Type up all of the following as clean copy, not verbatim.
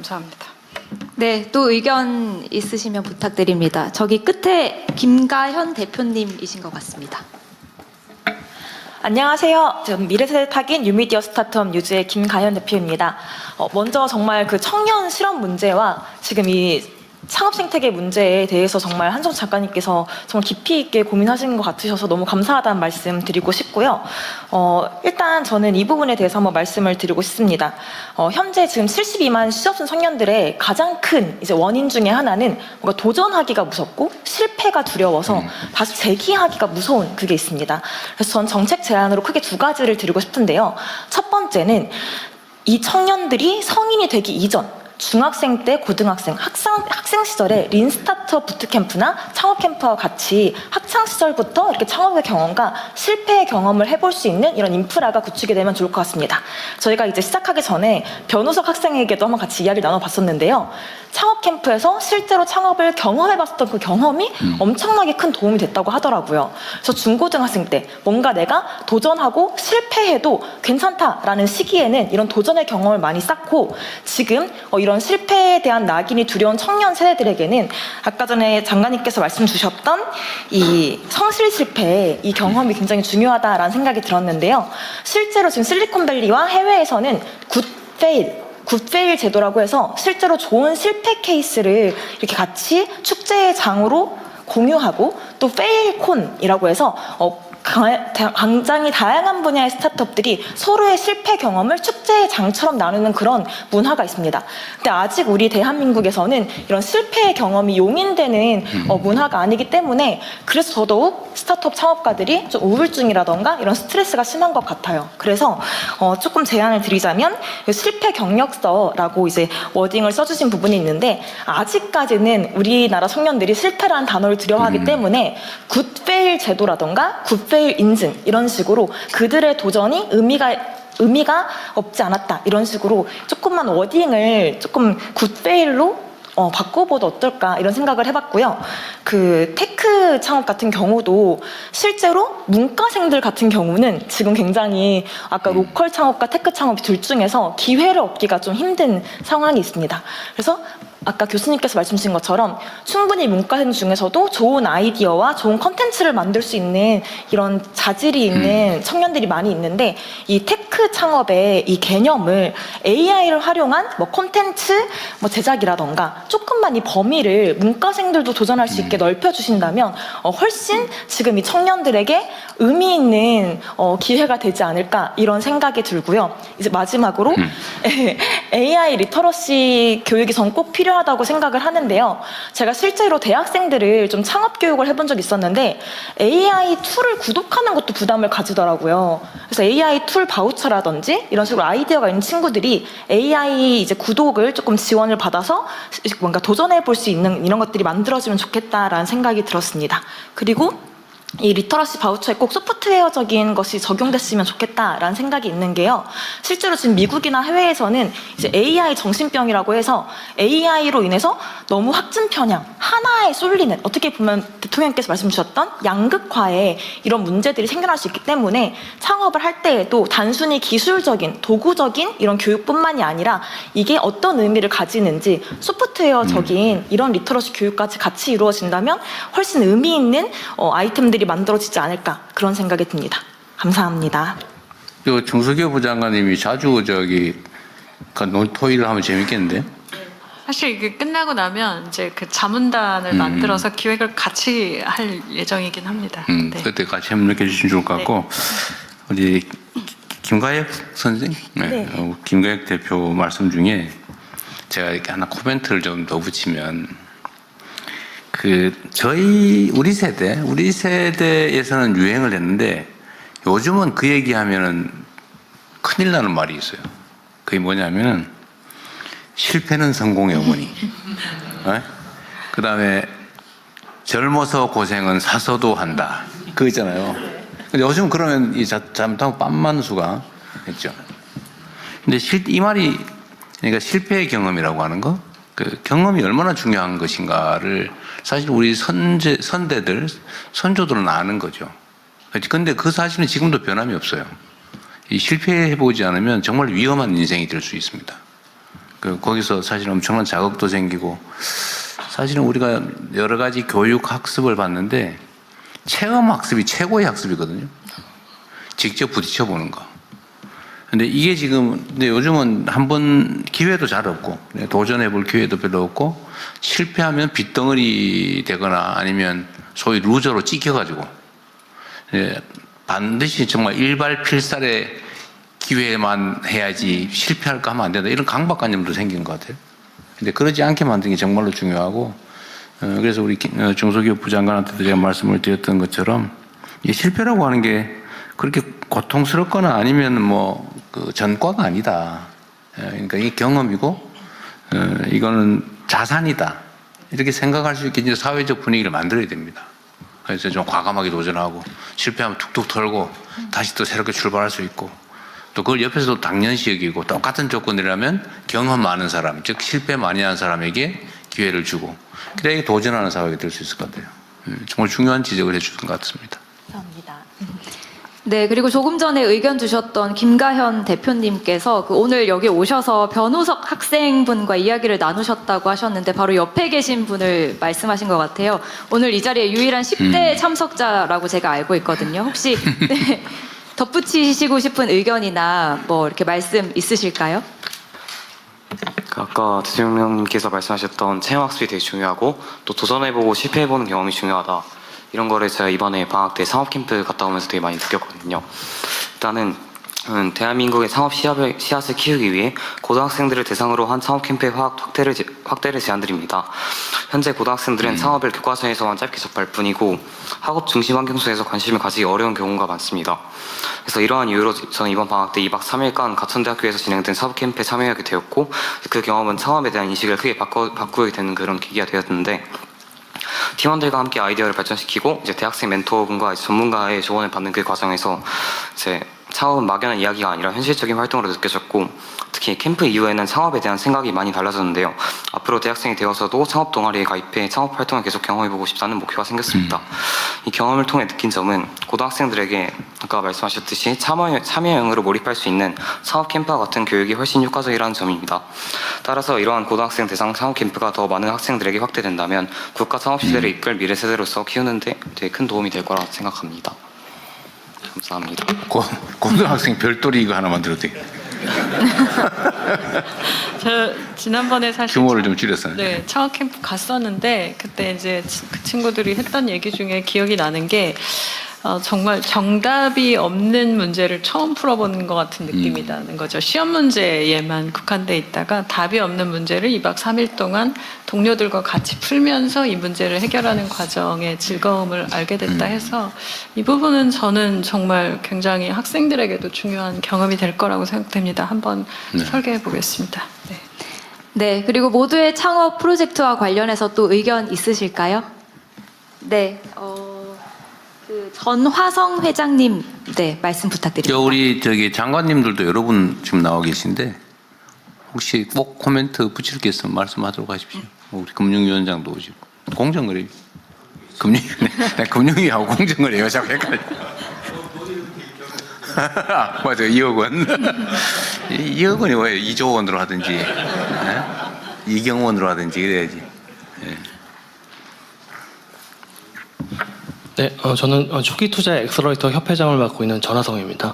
감사합니다. 네, 또 의견 있으시면 부탁드립니다. 저기 끝에 김가현 대표님이신 것 같습니다. 안녕하세요. 저는 미래세대 타깃 뉴미디어 스타트업 뉴즈의 김가현 대표입니다. 먼저 정말 그 청년 실업 문제와 지금 이 창업 생태계 문제에 대해서 정말 한정 작가님께서 정말 깊이 있게 고민하시는 것 같으셔서 너무 감사하다는 말씀 드리고 싶고요. 일단 저는 이 부분에 대해서 한번 말씀을 드리고 싶습니다. 현재 지금 72만 취업생 청년들의 가장 큰 이제 원인 중에 하나는 뭔가 도전하기가 무섭고 실패가 두려워서 다시 재기하기가 무서운 그게 있습니다. 그래서 전 정책 제안으로 크게 두 가지를 드리고 싶은데요. 첫 번째는 이 청년들이 성인이 되기 이전 중학생 때 고등학생, 학생 시절에 린 스타트업 부트캠프나 창업 캠프와 같이 학창 시절부터 이렇게 창업의 경험과 실패의 경험을 해볼 수 있는 이런 인프라가 구축이 되면 좋을 것 같습니다. 저희가 이제 시작하기 전에 변우석 학생에게도 한번 같이 이야기를 나눠봤었는데요. 창업 캠프에서 실제로 창업을 경험해봤었던 그 경험이 엄청나게 큰 도움이 됐다고 하더라고요. 그래서 중고등학생 때 뭔가 내가 도전하고 실패해도 괜찮다라는 시기에는 이런 도전의 경험을 많이 쌓고 지금 이런 실패에 대한 낙인이 두려운 청년 세대들에게는 아까 전에 장관님께서 말씀 주셨던 이 성실 실패 이 경험이 굉장히 중요하다라는 생각이 들었는데요. 실제로 지금 실리콘밸리와 해외에서는 굿페일 제도라고 해서 실제로 좋은 실패 케이스를 이렇게 같이 축제장으로 공유하고 또 페일콘이라고 해서 굉장히 다양한 분야의 스타트업들이 서로의 실패 경험을 축제의 장처럼 나누는 그런 문화가 있습니다. 근데 아직 우리 대한민국에서는 이런 실패의 경험이 용인되는 문화가 아니기 때문에 그래서 더더욱 스타트업 창업가들이 좀 우울증이라던가 이런 스트레스가 심한 것 같아요. 그래서 조금 제안을 드리자면 실패 경력서라고 이제 워딩을 써주신 부분이 있는데 아직까지는 우리나라 청년들이 실패라는 단어를 두려워하기 때문에 굿페일 제도라던가 굿페일 인증 이런 식으로 그들의 도전이 의미가 없지 않았다 이런 식으로 조금만 워딩을 조금 굿페일로 바꿔봐도 어떨까 이런 생각을 해봤고요. 그 테크 창업 같은 경우도 실제로 문과생들 같은 경우는 지금 굉장히 아까 로컬 창업과 테크 창업 둘 중에서 기회를 얻기가 좀 힘든 상황이 있습니다. 그래서 아까 교수님께서 말씀 주신 것처럼 충분히 문과생 중에서도 좋은 아이디어와 좋은 컨텐츠를 만들 수 있는 이런 자질이 있는 청년들이 많이 있는데 이 테크 창업의 이 개념을 AI를 활용한 컨텐츠 제작이라던가 조금만 이 범위를 문과생들도 도전할 수 있게 넓혀주신다면 훨씬 지금 이 청년들에게 의미 있는 기회가 되지 않을까 이런 생각이 들고요. 이제 마지막으로 AI 리터러시 교육이 전 꼭 필요하다고 생각을 하는데요. 제가 실제로 대학생들을 좀 창업 교육을 해본 적이 있었는데 AI 툴을 구독하는 것도 부담을 가지더라고요. 그래서 AI 툴 바우처라든지 이런 식으로 아이디어가 있는 친구들이 AI 이제 구독을 조금 지원을 받아서 뭔가 도전해 볼 수 있는 이런 것들이 만들어지면 좋겠다라는 생각이 들었습니다. 그리고 이 리터러시 바우처에 꼭 소프트웨어적인 것이 적용됐으면 좋겠다라는 생각이 있는 게요. 실제로 지금 미국이나 해외에서는 이제 AI 정신병이라고 해서 AI로 인해서 너무 확증 편향, 하나에 쏠리는 어떻게 보면 대통령께서 말씀 주셨던 양극화에 이런 문제들이 생겨날 수 있기 때문에 창업을 할 때에도 단순히 기술적인, 도구적인 이런 교육뿐만이 아니라 이게 어떤 의미를 가지는지 소프트웨어적인 이런 리터러시 교육까지 같이 이루어진다면 훨씬 의미 있는 아이템들이 만들어지지 않을까 그런 생각이 듭니다. 감사합니다. 정석여 부장관님이 자주 토의를 하면 재밌겠는데? 사실 이게 끝나고 나면 이제 그 자문단을 만들어서 기획을 같이 할 예정이긴 합니다. 네. 그때 같이 협력해 주시면 좋을 것 같고 우리 김가혁 선생, 김가혁 대표 말씀 중에 제가 이렇게 하나 코멘트를 좀 더 붙이면. 우리 세대에서는 유행을 했는데 요즘은 그 얘기하면은 큰일 나는 말이 있어요. 그게 뭐냐면은 실패는 성공의 어머니. 그 다음에 젊어서 고생은 사서도 한다. 그거 있잖아요. 근데 요즘 그러면 잘못하면 빤만수가 했죠. 근데 이 말이 그러니까 실패의 경험이라고 하는 거, 그 경험이 얼마나 중요한 것인가를 사실 우리 선대들, 선조들은 아는 거죠. 근데 그 사실은 지금도 변함이 없어요. 이 실패해보지 않으면 정말 위험한 인생이 될 수 있습니다. 거기서 사실 엄청난 자극도 생기고 사실은 우리가 여러 가지 교육 학습을 받는데 체험 학습이 최고의 학습이거든요. 직접 부딪혀 보는 거. 근데 이게 지금 근데 요즘은 한번 기회도 잘 없고 도전해 볼 기회도 별로 없고 실패하면 빗덩어리 되거나 아니면 소위 루저로 찍혀가지고 반드시 정말 일발필살의 기회만 해야지 실패할까 하면 안 된다. 이런 강박관념도 생긴 것 같아요. 근데 그러지 않게 만드는 게 정말로 중요하고 그래서 우리 중소기업 부장관한테도 제가 말씀을 드렸던 것처럼 이 실패라고 하는 게 그렇게 고통스럽거나 아니면 뭐 그 전과가 아니다. 그러니까 이게 경험이고 이거는 자산이다. 이렇게 생각할 수 있게 이제 사회적 분위기를 만들어야 됩니다. 그래서 좀 과감하게 도전하고 실패하면 툭툭 털고 다시 또 새롭게 출발할 수 있고 또 그걸 옆에서도 당연시 여기고 똑같은 조건이라면 경험 많은 사람, 즉 실패 많이 한 사람에게 기회를 주고 그래야 도전하는 사회가 될 수 있을 것 같아요. 정말 중요한 지적을 해주신 것 같습니다. 감사합니다. 네, 그리고 조금 전에 의견 주셨던 김가현 대표님께서 오늘 여기 오셔서 변우석 학생분과 이야기를 나누셨다고 하셨는데 바로 옆에 계신 분을 말씀하신 것 같아요. 오늘 이 자리에 유일한 10대 참석자라고 제가 알고 있거든요. 혹시 네, 덧붙이시고 싶은 의견이나 뭐 이렇게 말씀 있으실까요? 아까 대통령님께서 말씀하셨던 체험학습이 되게 중요하고 또 도전해보고 실패해보는 경험이 중요하다. 이런 거를 제가 이번에 방학 때 상업캠프 갔다 오면서 되게 많이 느꼈거든요. 일단은 대한민국의 창업 씨앗을 키우기 위해 고등학생들을 대상으로 한 창업캠프의 확대를 제안드립니다. 현재 고등학생들은 창업을 교과서에서만 짧게 접할 뿐이고 학업 중심 환경 속에서 관심을 가지기 어려운 경우가 많습니다. 그래서 이러한 이유로 저는 이번 방학 때 2박 3일간 가천대학교에서 진행된 사업캠프에 참여하게 되었고 그 경험은 창업에 대한 인식을 크게 바꾸게 되는 그런 계기가 되었는데 팀원들과 함께 아이디어를 발전시키고 이제 대학생 멘토분과 전문가의 조언을 받는 그 과정에서 이제 창업은 막연한 이야기가 아니라 현실적인 활동으로 느껴졌고 특히 캠프 이후에는 창업에 대한 생각이 많이 달라졌는데요. 앞으로 대학생이 되어서도 창업 동아리에 가입해 창업 활동을 계속 경험해보고 싶다는 목표가 생겼습니다. 이 경험을 통해 느낀 점은 고등학생들에게 아까 말씀하셨듯이 참여형으로 몰입할 수 있는 창업 캠프와 같은 교육이 훨씬 효과적이라는 점입니다. 따라서 이러한 고등학생 대상 창업 캠프가 더 많은 학생들에게 확대된다면 국가 창업 시대를 이끌 미래 세대로서 키우는데 되게 큰 도움이 될 거라 생각합니다. 감사합니다. 고등학생 별도리 이거 하나 만들어도 돼. 저 지난번에 사실 규모를 좀 줄였어요. 네, 창업 캠프 갔었는데 그때 이제 그 친구들이 했던 얘기 중에 기억이 나는 게 정말 정답이 없는 문제를 처음 풀어보는 것 같은 느낌이 나는 거죠. 시험 문제에만 국한돼 있다가 답이 없는 문제를 2박 3일 동안 동료들과 같이 풀면서 이 문제를 해결하는 과정의 즐거움을 알게 됐다 해서 이 부분은 저는 정말 굉장히 학생들에게도 중요한 경험이 될 거라고 생각됩니다. 한번 설계해 보겠습니다. 네. 네, 그리고 모두의 창업 프로젝트와 관련해서 또 의견 있으실까요? 네, 그 전화성 회장님, 네, 말씀 부탁드립니다. 우리 장관님들도 여러분 지금 나와 계신데 혹시 꼭 코멘트 붙일 게 있으면 말씀하도록 하십시오. 우리 금융위원장도 오시고 공정거래 금융위하고 공정거래요. 자꾸 헷갈려. 맞아요. 2억 원. 2억 원이 뭐예요? 2조 원으로 하든지 이경원으로 하든지 그래야지. 네, 저는 초기투자 엑셀러레이터 협회장을 맡고 있는 전하성입니다.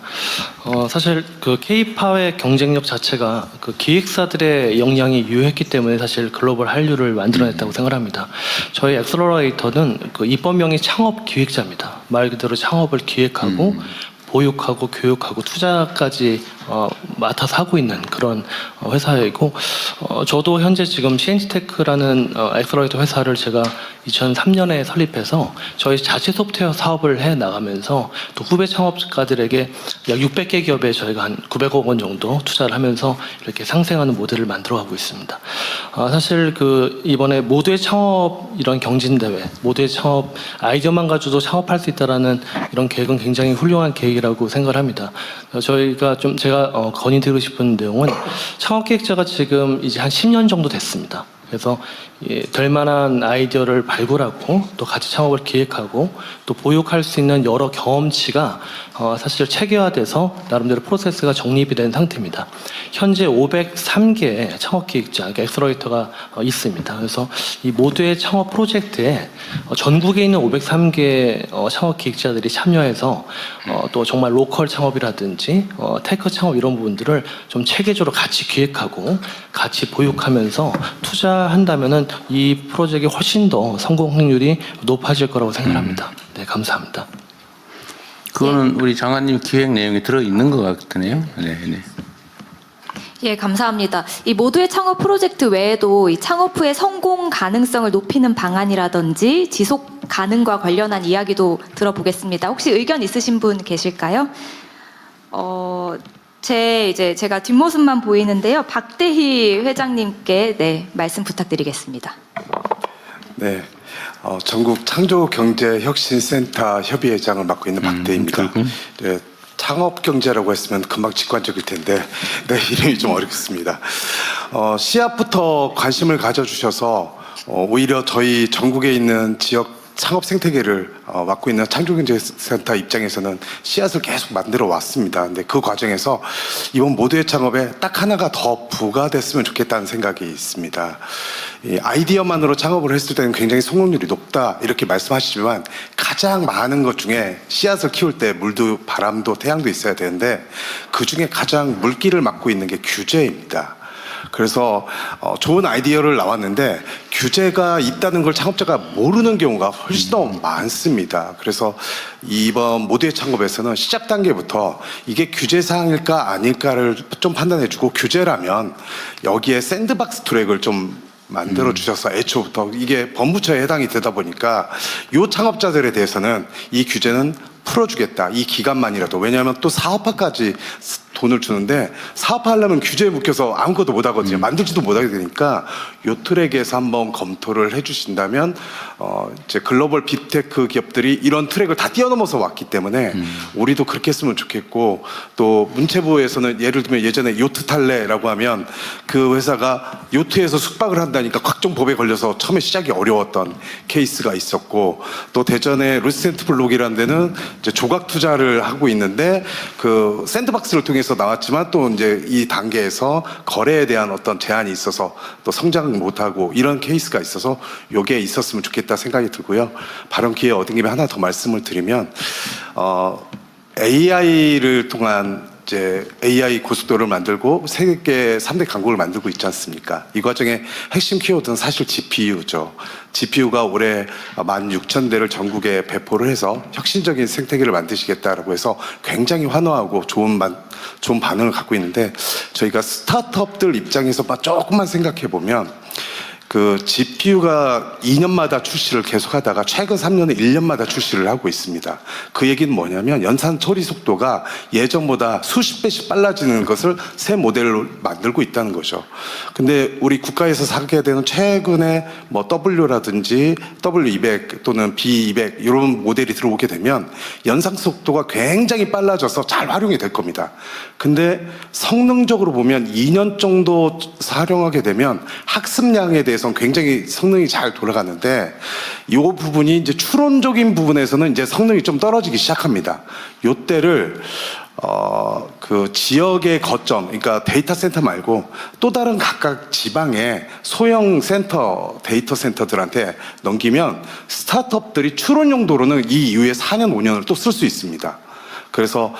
사실 그 K-팝의 경쟁력 자체가 그 기획사들의 역량이 유효했기 때문에 사실 글로벌 한류를 만들어냈다고 생각합니다. 저희 엑셀러레이터는 그 입법명이 창업 기획자입니다. 말 그대로 창업을 기획하고 보육하고 교육하고 투자까지 맡아서 하고 있는 그런 회사이고 저도 현재 지금 CNG테크라는 엑셀러레이터 회사를 제가 2003년에 설립해서 저희 자체 소프트웨어 사업을 해 나가면서 또 후배 창업가들에게 약 600개 기업에 저희가 한 900억 원 정도 투자를 하면서 이렇게 상생하는 모델을 만들어가고 있습니다. 사실 그 이번에 모두의 창업 이런 경진대회, 모두의 창업 아이디어만 가지고도 창업할 수 있다라는 이런 계획은 굉장히 훌륭한 계획이라고 생각을 합니다. 저희가 좀 제가 건의드리고 싶은 내용은 창업기획자가 지금 이제 한 10년 정도 됐습니다. 그래서 될 만한 아이디어를 발굴하고 또 같이 창업을 기획하고 또 보육할 수 있는 여러 경험치가 사실 체계화돼서 나름대로 프로세스가 정립이 된 상태입니다. 현재 503개의 창업 기획자, 그러니까 엑셀러레이터가 있습니다. 그래서 이 모두의 창업 프로젝트에 전국에 있는 503개 창업 기획자들이 참여해서 또 정말 로컬 창업이라든지 테크 창업 이런 부분들을 좀 체계적으로 같이 기획하고 같이 보육하면서 투자한다면은 이 프로젝트가 훨씬 더 성공 확률이 높아질 거라고 생각합니다. 네, 감사합니다. 그거는 우리 장관님 기획 내용이 들어있는 것 같네요. 네, 네. 예, 감사합니다. 이 모두의 창업 프로젝트 외에도 이 창업 후의 성공 가능성을 높이는 방안이라든지 지속 가능과 관련한 이야기도 들어보겠습니다. 혹시 의견 있으신 분 계실까요? 제가 뒷모습만 보이는데요. 박대희 회장님께 말씀 부탁드리겠습니다. 네, 전국 창조경제혁신센터 협의회장을 맡고 있는 박대희입니다. 네, 창업경제라고 했으면 금방 직관적일 텐데 이름이 좀 어렵습니다. 씨앗부터 관심을 가져주셔서 오히려 저희 전국에 있는 지역 창업 생태계를 맡고 있는 창조경제센터 입장에서는 씨앗을 계속 만들어 왔습니다. 근데 그 과정에서 이번 모두의 창업에 딱 하나가 더 부과됐으면 좋겠다는 생각이 있습니다. 이 아이디어만으로 창업을 했을 때는 굉장히 성공률이 높다 이렇게 말씀하시지만 가장 많은 것 중에 씨앗을 키울 때 물도 바람도 태양도 있어야 되는데 그 중에 가장 물기를 막고 있는 게 규제입니다. 그래서 좋은 아이디어를 나왔는데 규제가 있다는 걸 창업자가 모르는 경우가 훨씬 더 많습니다. 그래서 이번 모두의 창업에서는 시작 단계부터 이게 규제 사항일까 아닐까를 좀 판단해주고 규제라면 여기에 샌드박스 트랙을 좀 만들어 주셔서 애초부터 이게 법무처에 해당이 되다 보니까 이 창업자들에 대해서는 이 규제는 풀어주겠다. 이 기간만이라도. 왜냐하면 또 사업화까지 돈을 주는데 사업화하려면 규제에 묶여서 아무것도 못 하거든요. 만들지도 못하게 되니까 요 트랙에서 한번 검토를 해주신다면 이제 글로벌 빅테크 기업들이 이런 트랙을 다 뛰어넘어서 왔기 때문에 우리도 그렇게 했으면 좋겠고 또 문체부에서는 예를 들면 예전에 요트 탈레라고 하면 그 회사가 요트에서 숙박을 한다니까 각종 법에 걸려서 처음에 시작이 어려웠던 케이스가 있었고 또 대전의 루센트 블록이라는 데는 이제 조각 투자를 하고 있는데 그 샌드박스를 통해서 나왔지만 또 이제 이 단계에서 거래에 대한 어떤 제한이 있어서 또 성장을 못하고 이런 케이스가 있어서 요게 있었으면 좋겠다 생각이 들고요. 발언 기회 얻은 김에 하나 더 말씀을 드리면 AI를 통한 이제 AI 고속도로를 만들고 세계 3대 강국을 만들고 있지 않습니까? 이 과정에 핵심 키워드는 사실 GPU죠. GPU가 올해 16,000대를 전국에 배포를 해서 혁신적인 생태계를 만드시겠다라고 해서 굉장히 환호하고 좋은 반응을 갖고 있는데 저희가 스타트업들 입장에서 조금만 생각해 보면 그 GPU가 2년마다 출시를 계속하다가 최근 3년에 1년마다 출시를 하고 있습니다. 그 얘기는 뭐냐면 연산 처리 속도가 예전보다 수십 배씩 빨라지는 것을 새 모델로 만들고 있다는 거죠. 근데 우리 국가에서 사게 되는 최근에 뭐 W라든지 W200 또는 B200 이런 모델이 들어오게 되면 연산 속도가 굉장히 빨라져서 잘 활용이 될 겁니다. 근데 성능적으로 보면 2년 정도 사용하게 되면 학습량에 대해서는 굉장히 성능이 잘 돌아가는데 이 부분이 이제 추론적인 부분에서는 이제 성능이 좀 떨어지기 시작합니다. 요때를 그 지역의 거점, 그러니까 데이터 센터 말고 또 다른 각각 지방의 소형 센터, 데이터 센터들한테 넘기면 스타트업들이 추론 용도로는 이 이후에 4년, 5년을 또 쓸 수 있습니다. 그래서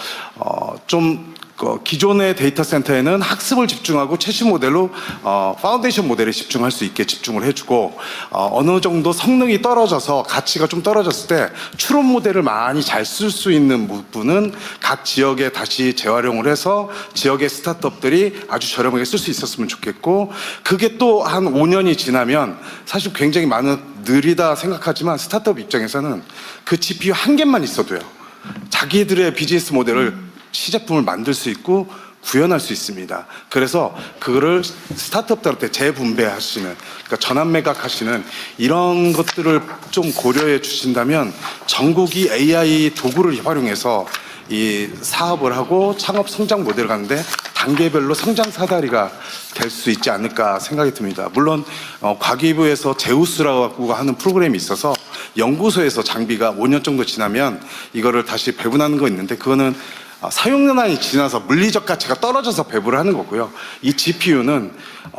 좀 기존의 데이터 센터에는 학습을 집중하고 최신 모델로 파운데이션 모델에 집중할 수 있게 집중을 해주고 어느 정도 성능이 떨어져서 가치가 좀 떨어졌을 때 추론 모델을 많이 잘 쓸 수 있는 부분은 각 지역에 다시 재활용을 해서 지역의 스타트업들이 아주 저렴하게 쓸 수 있었으면 좋겠고 그게 또 한 5년이 지나면 사실 굉장히 느리다 생각하지만 스타트업 입장에서는 그 GPU 한 개만 있어도요 자기들의 비즈니스 모델을 시제품을 만들 수 있고 구현할 수 있습니다. 그래서 그거를 스타트업들한테 재분배하시는, 그러니까 전환 매각하시는 이런 것들을 좀 고려해 주신다면 전국이 AI 도구를 활용해서 이 사업을 하고 창업 성장 모델을 가는데 단계별로 성장 사다리가 될 수 있지 않을까 생각이 듭니다. 물론 과기부에서 제우스라고 하는 프로그램이 있어서 연구소에서 장비가 5년 정도 지나면 이거를 다시 배분하는 거 있는데 그거는 사용년한이 지나서 물리적 가치가 떨어져서 배부를 하는 거고요. 이 GPU는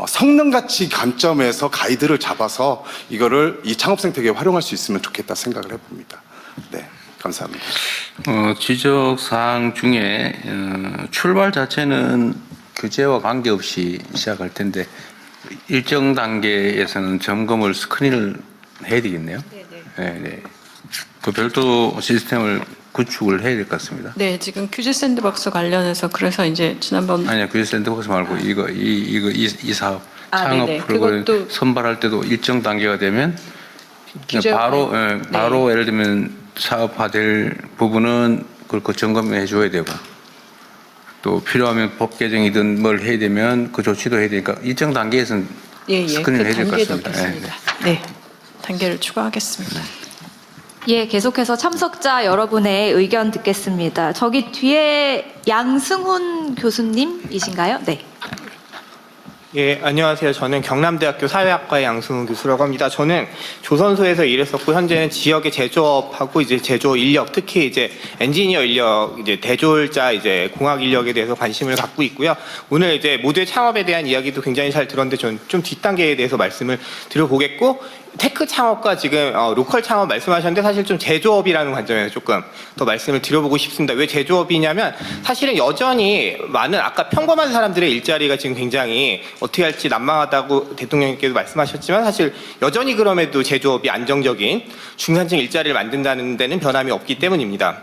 성능 가치 관점에서 가이드를 잡아서 이거를 이 창업 생태계에 활용할 수 있으면 좋겠다 생각을 해봅니다. 네, 감사합니다. 지적 사항 중에 출발 자체는 규제와 관계없이 시작할 텐데 일정 단계에서는 점검을 스크린을 해야 되겠네요. 네. 그 별도 시스템을 구축을 해야 될 것 같습니다. 네, 지금 규제 샌드박스 관련해서 그래서 이제 지난번 아니야, 규제 샌드박스 말고 이 사업 창업 네네. 프로그램 그것도 선발할 때도 일정 단계가 되면 규제 바로 네. 예를 들면 사업화될 부분은 그걸 점검해 줘야 되고 또 필요하면 법 개정이든 뭘 해야 되면 그 조치도 해야 되니까 일정 단계에서는 스크린을 해야 될 것 같습니다. 네, 단계를 추가하겠습니다. 예, 계속해서 참석자 여러분의 의견 듣겠습니다. 저기 뒤에 양승훈 교수님이신가요? 네. 예, 안녕하세요. 저는 경남대학교 사회학과의 양승훈 교수라고 합니다. 저는 조선소에서 일했었고 현재는 지역의 제조업하고 이제 제조 인력, 특히 이제 엔지니어 인력, 이제 대졸자 이제 공학 인력에 대해서 관심을 갖고 있고요. 오늘 이제 모두의 창업에 대한 이야기도 굉장히 잘 들었는데 저는 좀 뒷단계에 대해서 말씀을 드려보겠고 테크 창업과 지금 로컬 창업 말씀하셨는데 사실 좀 제조업이라는 관점에서 조금 더 말씀을 드려보고 싶습니다. 왜 제조업이냐면 사실은 여전히 많은 아까 평범한 사람들의 일자리가 지금 굉장히 어떻게 할지 난망하다고 대통령님께서 말씀하셨지만 사실 여전히 그럼에도 제조업이 안정적인 중산층 일자리를 만든다는 데는 변함이 없기 때문입니다.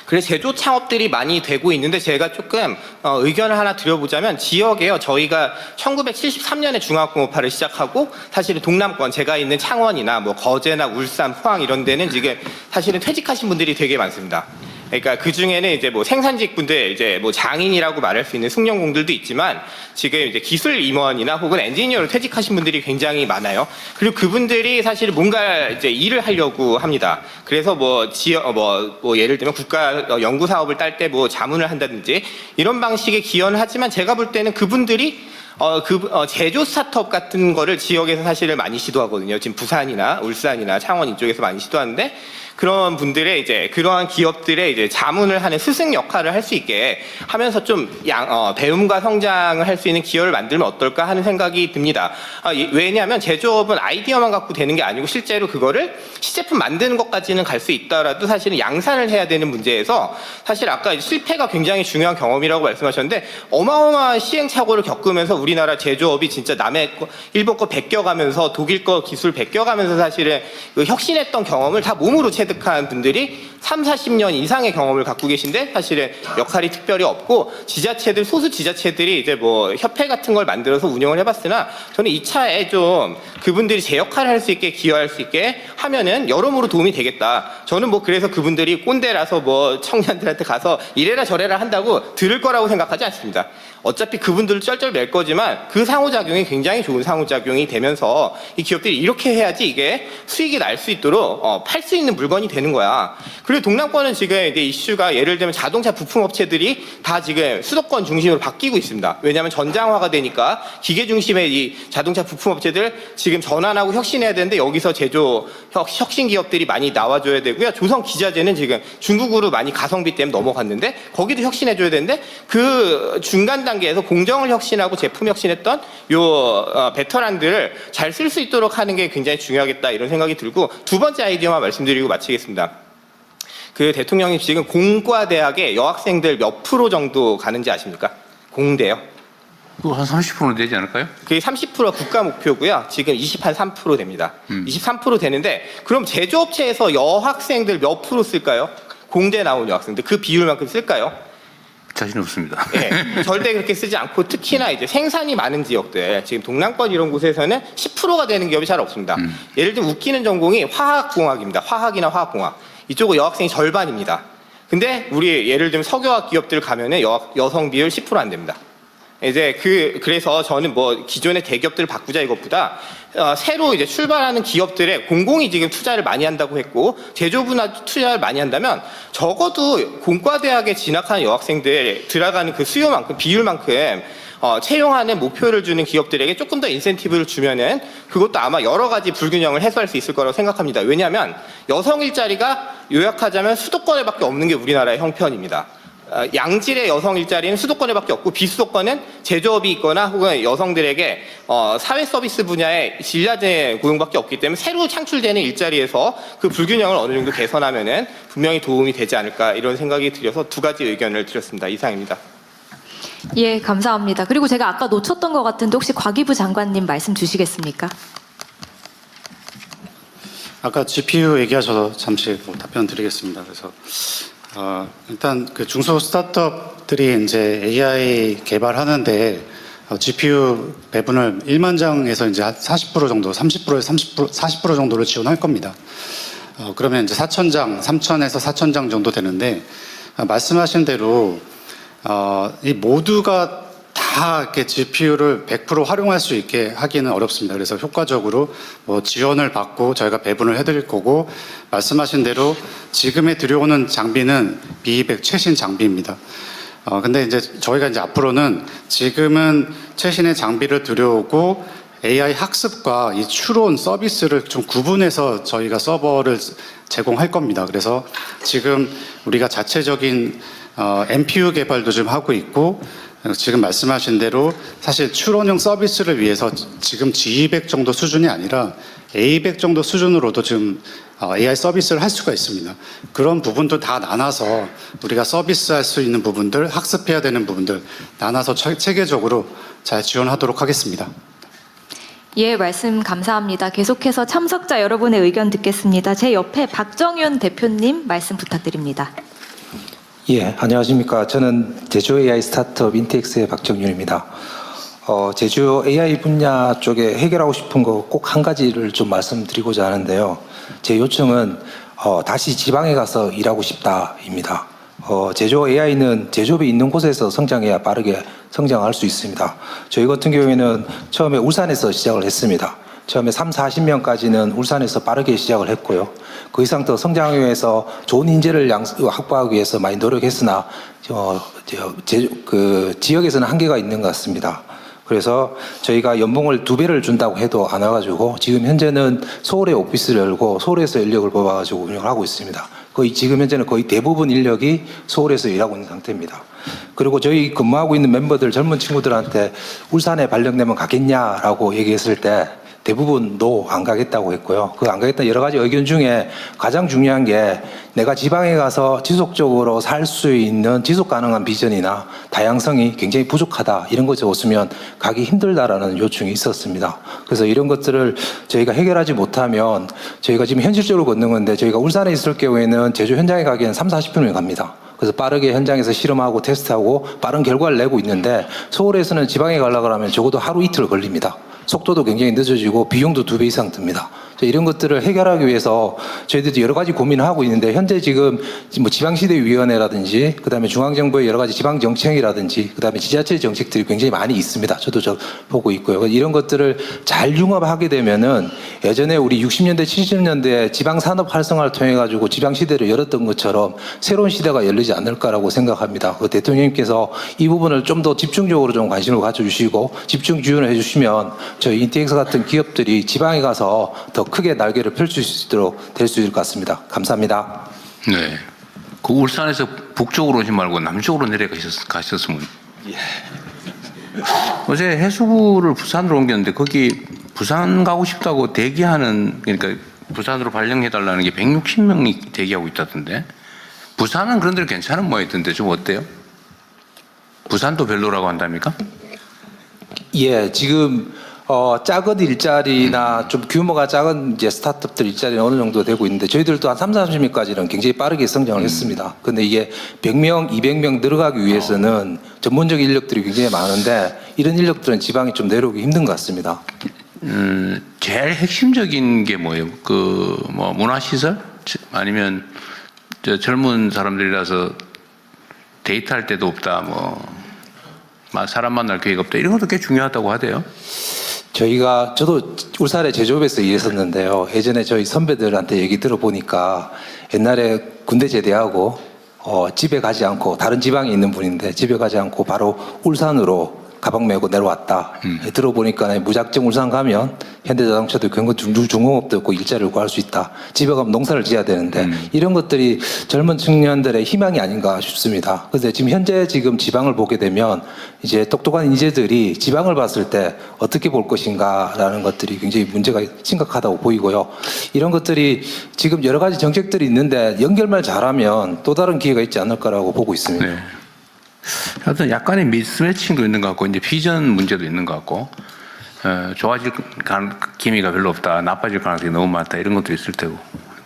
그래서 제조 창업들이 많이 되고 있는데 제가 조금 의견을 하나 드려보자면 지역에요. 저희가 1973년에 중화공업화를 시작하고 사실은 동남권 제가 있는 창원이나 뭐 거제나 울산, 포항 이런 데는 지금 사실은 퇴직하신 분들이 되게 많습니다. 그러니까 그 중에는 이제 뭐 생산직 분들, 이제 뭐 장인이라고 말할 수 있는 숙련공들도 있지만 지금 이제 기술 임원이나 혹은 엔지니어로 퇴직하신 분들이 굉장히 많아요. 그리고 그분들이 사실 뭔가 이제 일을 하려고 합니다. 그래서 뭐 지역, 뭐 예를 들면 국가 연구 사업을 딸 때 뭐 자문을 한다든지 이런 방식의 기여는 하지만 제가 볼 때는 그분들이 제조 스타트업 같은 거를 지역에서 사실은 많이 시도하거든요. 지금 부산이나 울산이나 창원 이쪽에서 많이 시도하는데 그런 분들의 이제 그러한 기업들의 이제 자문을 하는 스승 역할을 할 수 있게 하면서 좀 배움과 성장을 할 수 있는 기여를 만들면 어떨까 하는 생각이 듭니다. 왜냐하면 제조업은 아이디어만 갖고 되는 게 아니고 실제로 그거를 시제품 만드는 것까지는 갈 수 있더라도 사실은 양산을 해야 되는 문제에서 사실 아까 실패가 굉장히 중요한 경험이라고 말씀하셨는데 어마어마한 시행착오를 겪으면서 우리나라 제조업이 진짜 남의 거, 일본 거 베껴가면서 독일 거 기술 베껴가면서 사실은 그 혁신했던 경험을 다 몸으로 체득한 분들이 30-40년 이상의 경험을 갖고 계신데 사실은 역할이 특별히 없고 지자체들 소수 지자체들이 이제 뭐 협회 같은 걸 만들어서 운영을 해봤으나 저는 이 차에 좀 그분들이 제 역할을 할 수 있게 기여할 수 있게 하면은 여러모로 도움이 되겠다. 저는 뭐 그래서 그분들이 꼰대라서 뭐 청년들한테 가서 이래라 저래라 한다고 들을 거라고 생각하지 않습니다. 어차피 그분들을 쩔쩔맬 거지만 그 상호작용이 굉장히 좋은 상호작용이 되면서 이 기업들이 이렇게 해야지 이게 수익이 날 수 있도록 팔 수 있는 물건이 되는 거야. 그리고 동남권은 지금 이제 이슈가 예를 들면 자동차 부품 업체들이 다 지금 수도권 중심으로 바뀌고 있습니다. 왜냐하면 전장화가 되니까 기계 중심의 이 자동차 부품 업체들 지금 전환하고 혁신해야 되는데 여기서 제조 혁신 기업들이 많이 나와줘야 되고요. 조선 기자재는 지금 중국으로 많이 가성비 때문에 넘어갔는데 거기도 혁신해줘야 되는데 그 중간 단계에서 공정을 혁신하고 제품 혁신했던 요 베테랑들을 잘 쓸 수 있도록 하는 게 굉장히 중요하겠다 이런 생각이 들고 두 번째 아이디어만 말씀드리고 마치겠습니다. 그 대통령님 지금 공과대학에 여학생들 몇 프로 정도 가는지 아십니까? 공대요. 그거 한 30%는 되지 않을까요? 그게 30% 국가 목표고요. 지금 23% 됩니다. 23% 되는데 그럼 제조업체에서 여학생들 몇 프로 쓸까요? 공대 나온 여학생들 그 비율만큼 쓸까요? 자신 없습니다. 네, 절대 그렇게 쓰지 않고 특히나 이제 생산이 많은 지역들 지금 동남권 이런 곳에서는 10%가 되는 기업이 잘 없습니다. 예를 들면 웃기는 전공이 화학공학입니다. 화학이나 화학공학 이쪽은 여학생이 절반입니다. 근데 우리 예를 들면 석유화학 기업들 가면은 여성 비율 10% 안 됩니다. 이제 그래서 저는 뭐 기존의 대기업들을 바꾸자 이것보다 새로 이제 출발하는 기업들에 공공이 지금 투자를 많이 한다고 했고 제조부나 투자를 많이 한다면 적어도 공과대학에 진학하는 여학생들 들어가는 그 수요만큼 비율만큼 채용하는 목표를 주는 기업들에게 조금 더 인센티브를 주면은 그것도 아마 여러 가지 불균형을 해소할 수 있을 거라고 생각합니다. 왜냐하면 여성 일자리가 요약하자면 수도권에밖에 없는 게 우리나라의 형편입니다. 양질의 여성 일자리는 수도권에밖에 없고 비수도권은 제조업이 있거나 혹은 여성들에게 사회 서비스 분야의 질낮은 고용밖에 없기 때문에 새로 창출되는 일자리에서 그 불균형을 어느 정도 개선하면은 분명히 도움이 되지 않을까 이런 생각이 들어서 두 가지 의견을 드렸습니다. 이상입니다. 예, 감사합니다. 그리고 제가 아까 놓쳤던 것 같은데 혹시 과기부 장관님 말씀 주시겠습니까? 아까 GPU 얘기하셔서 잠시 답변 드리겠습니다. 그래서 일단 그 중소 스타트업들이 이제 AI 개발하는데 GPU 배분을 1만 장에서 이제 40% 정도, 30%에서 40% 정도를 지원할 겁니다. 그러면 이제 4,000장, 3,000에서 4,000장 정도 되는데 말씀하신 대로 이 모두가 다 이렇게 GPU를 100% 활용할 수 있게 하기는 어렵습니다. 그래서 효과적으로 뭐 지원을 받고 저희가 배분을 해드릴 거고 말씀하신 대로 지금에 들여오는 장비는 비입액 최신 장비입니다. 근데 이제 저희가 이제 앞으로는 지금은 최신의 장비를 들여오고 AI 학습과 이 추론 서비스를 좀 구분해서 저희가 서버를 제공할 겁니다. 그래서 지금 우리가 자체적인 NPU 개발도 좀 하고 있고 지금 말씀하신 대로 사실 추론형 서비스를 위해서 지금 G200 정도 수준이 아니라 A100 정도 수준으로도 지금 AI 서비스를 할 수가 있습니다. 그런 부분도 다 나눠서 우리가 서비스할 수 있는 부분들, 학습해야 되는 부분들 나눠서 체계적으로 잘 지원하도록 하겠습니다. 예, 말씀 감사합니다. 계속해서 참석자 여러분의 의견 듣겠습니다. 제 옆에 박정윤 대표님 말씀 부탁드립니다. 예, 안녕하십니까. 저는 제조 AI 스타트업 인텍스의 박정윤입니다. 제조 AI 분야 쪽에 해결하고 싶은 거 꼭 한 가지를 좀 말씀드리고자 하는데요. 제 요청은 다시 지방에 가서 일하고 싶다입니다. 제조 AI는 제조업이 있는 곳에서 성장해야 빠르게 성장할 수 있습니다. 저희 같은 경우에는 처음에 울산에서 시작을 했습니다. 처음에 3, 40명까지는 울산에서 빠르게 시작을 했고요. 그 이상 더 성장하기 위해서 좋은 인재를 확보하기 위해서 많이 노력했으나 지역에서는 한계가 있는 것 같습니다. 그래서 저희가 연봉을 2배를 준다고 해도 안 와가지고 지금 현재는 서울에 오피스를 열고 서울에서 인력을 뽑아가지고 운영을 하고 있습니다. 지금 현재는 거의 대부분 인력이 서울에서 일하고 있는 상태입니다. 그리고 저희 근무하고 있는 멤버들 젊은 친구들한테 울산에 발령되면 가겠냐라고 얘기했을 때 대부분 안 가겠다고 했고요. 안 가겠다는 여러 가지 의견 중에 가장 중요한 게 내가 지방에 가서 지속적으로 살 수 있는 지속 가능한 비전이나 다양성이 굉장히 부족하다. 이런 것이 없으면 가기 힘들다라는 요청이 있었습니다. 그래서 이런 것들을 저희가 해결하지 못하면 저희가 지금 현실적으로 걷는 건데 저희가 울산에 있을 경우에는 제조 현장에 가기에는 3, 40분이면 갑니다. 그래서 빠르게 현장에서 실험하고 테스트하고 빠른 결과를 내고 있는데 서울에서는 지방에 가려고 하면 적어도 하루 이틀 걸립니다. 속도도 굉장히 늦어지고 비용도 2배 이상 듭니다. 이런 것들을 해결하기 위해서 저희들도 여러 가지 고민을 하고 있는데 현재 지금 뭐 지방시대위원회라든지 그다음에 중앙정부의 여러 가지 지방정책이라든지 그다음에 지자체 정책들이 굉장히 많이 있습니다. 저도 보고 있고요. 이런 것들을 잘 융합하게 되면은 예전에 우리 60년대 70년대 지방산업 활성화를 통해 가지고 지방시대를 열었던 것처럼 새로운 시대가 열리지 않을까라고 생각합니다. 대통령님께서 이 부분을 좀 더 집중적으로 좀 관심을 가져주시고 집중 지원을 해주시면 저희 인텍스 같은 기업들이 지방에 가서 더 크게 날개를 펼칠 수 있도록 될 수 있을 것 같습니다. 감사합니다. 네. 그 울산에서 북쪽으로 오지 말고 남쪽으로 내려가셨으면. 예. 어제 해수부를 부산으로 옮겼는데 거기 부산 가고 싶다고 대기하는 그러니까 부산으로 발령해달라는 게 160명이 대기하고 있다던데 부산은 그런 데로 괜찮은 모양이던데 좀 어때요? 부산도 별로라고 한답니까? 예, 지금 작은 일자리나 좀 규모가 작은 이제 스타트업들 일자리는 어느 정도 되고 있는데 저희들도 한 3, 40명까지는 굉장히 빠르게 성장을 했습니다. 근데 이게 100명, 200명 들어가기 위해서는 전문적 인력들이 굉장히 많은데 이런 인력들은 지방이 좀 내려오기 힘든 것 같습니다. 제일 핵심적인 게 뭐예요? 뭐 문화시설? 아니면 젊은 사람들이라서 데이트할 데도 없다, 사람 만날 계획 없다. 이런 것도 꽤 중요하다고 하대요. 저도 울산의 제조업에서 일했었는데요. 예전에 저희 선배들한테 얘기 들어보니까 옛날에 군대 제대하고 집에 가지 않고 다른 지방에 있는 분인데 집에 가지 않고 바로 울산으로 가방 메고 내려왔다. 들어보니까 무작정 울산 가면 현대자동차도 있고 중공업도 있고 일자리를 구할 수 있다. 집에 가면 농사를 지어야 되는데 이런 것들이 젊은 청년들의 희망이 아닌가 싶습니다. 그런데 지금 지방을 보게 되면 이제 똑똑한 인재들이 지방을 봤을 때 어떻게 볼 것인가라는 것들이 굉장히 문제가 심각하다고 보이고요. 이런 것들이 지금 여러 가지 정책들이 있는데 연결만 잘하면 또 다른 기회가 있지 않을까라고 보고 있습니다. 네. 하여튼 약간의 미스매칭도 있는 것 같고 이제 비전 문제도 있는 것 같고 좋아질 기미가 별로 없다, 나빠질 가능성이 너무 많다 이런 것도 있을 테고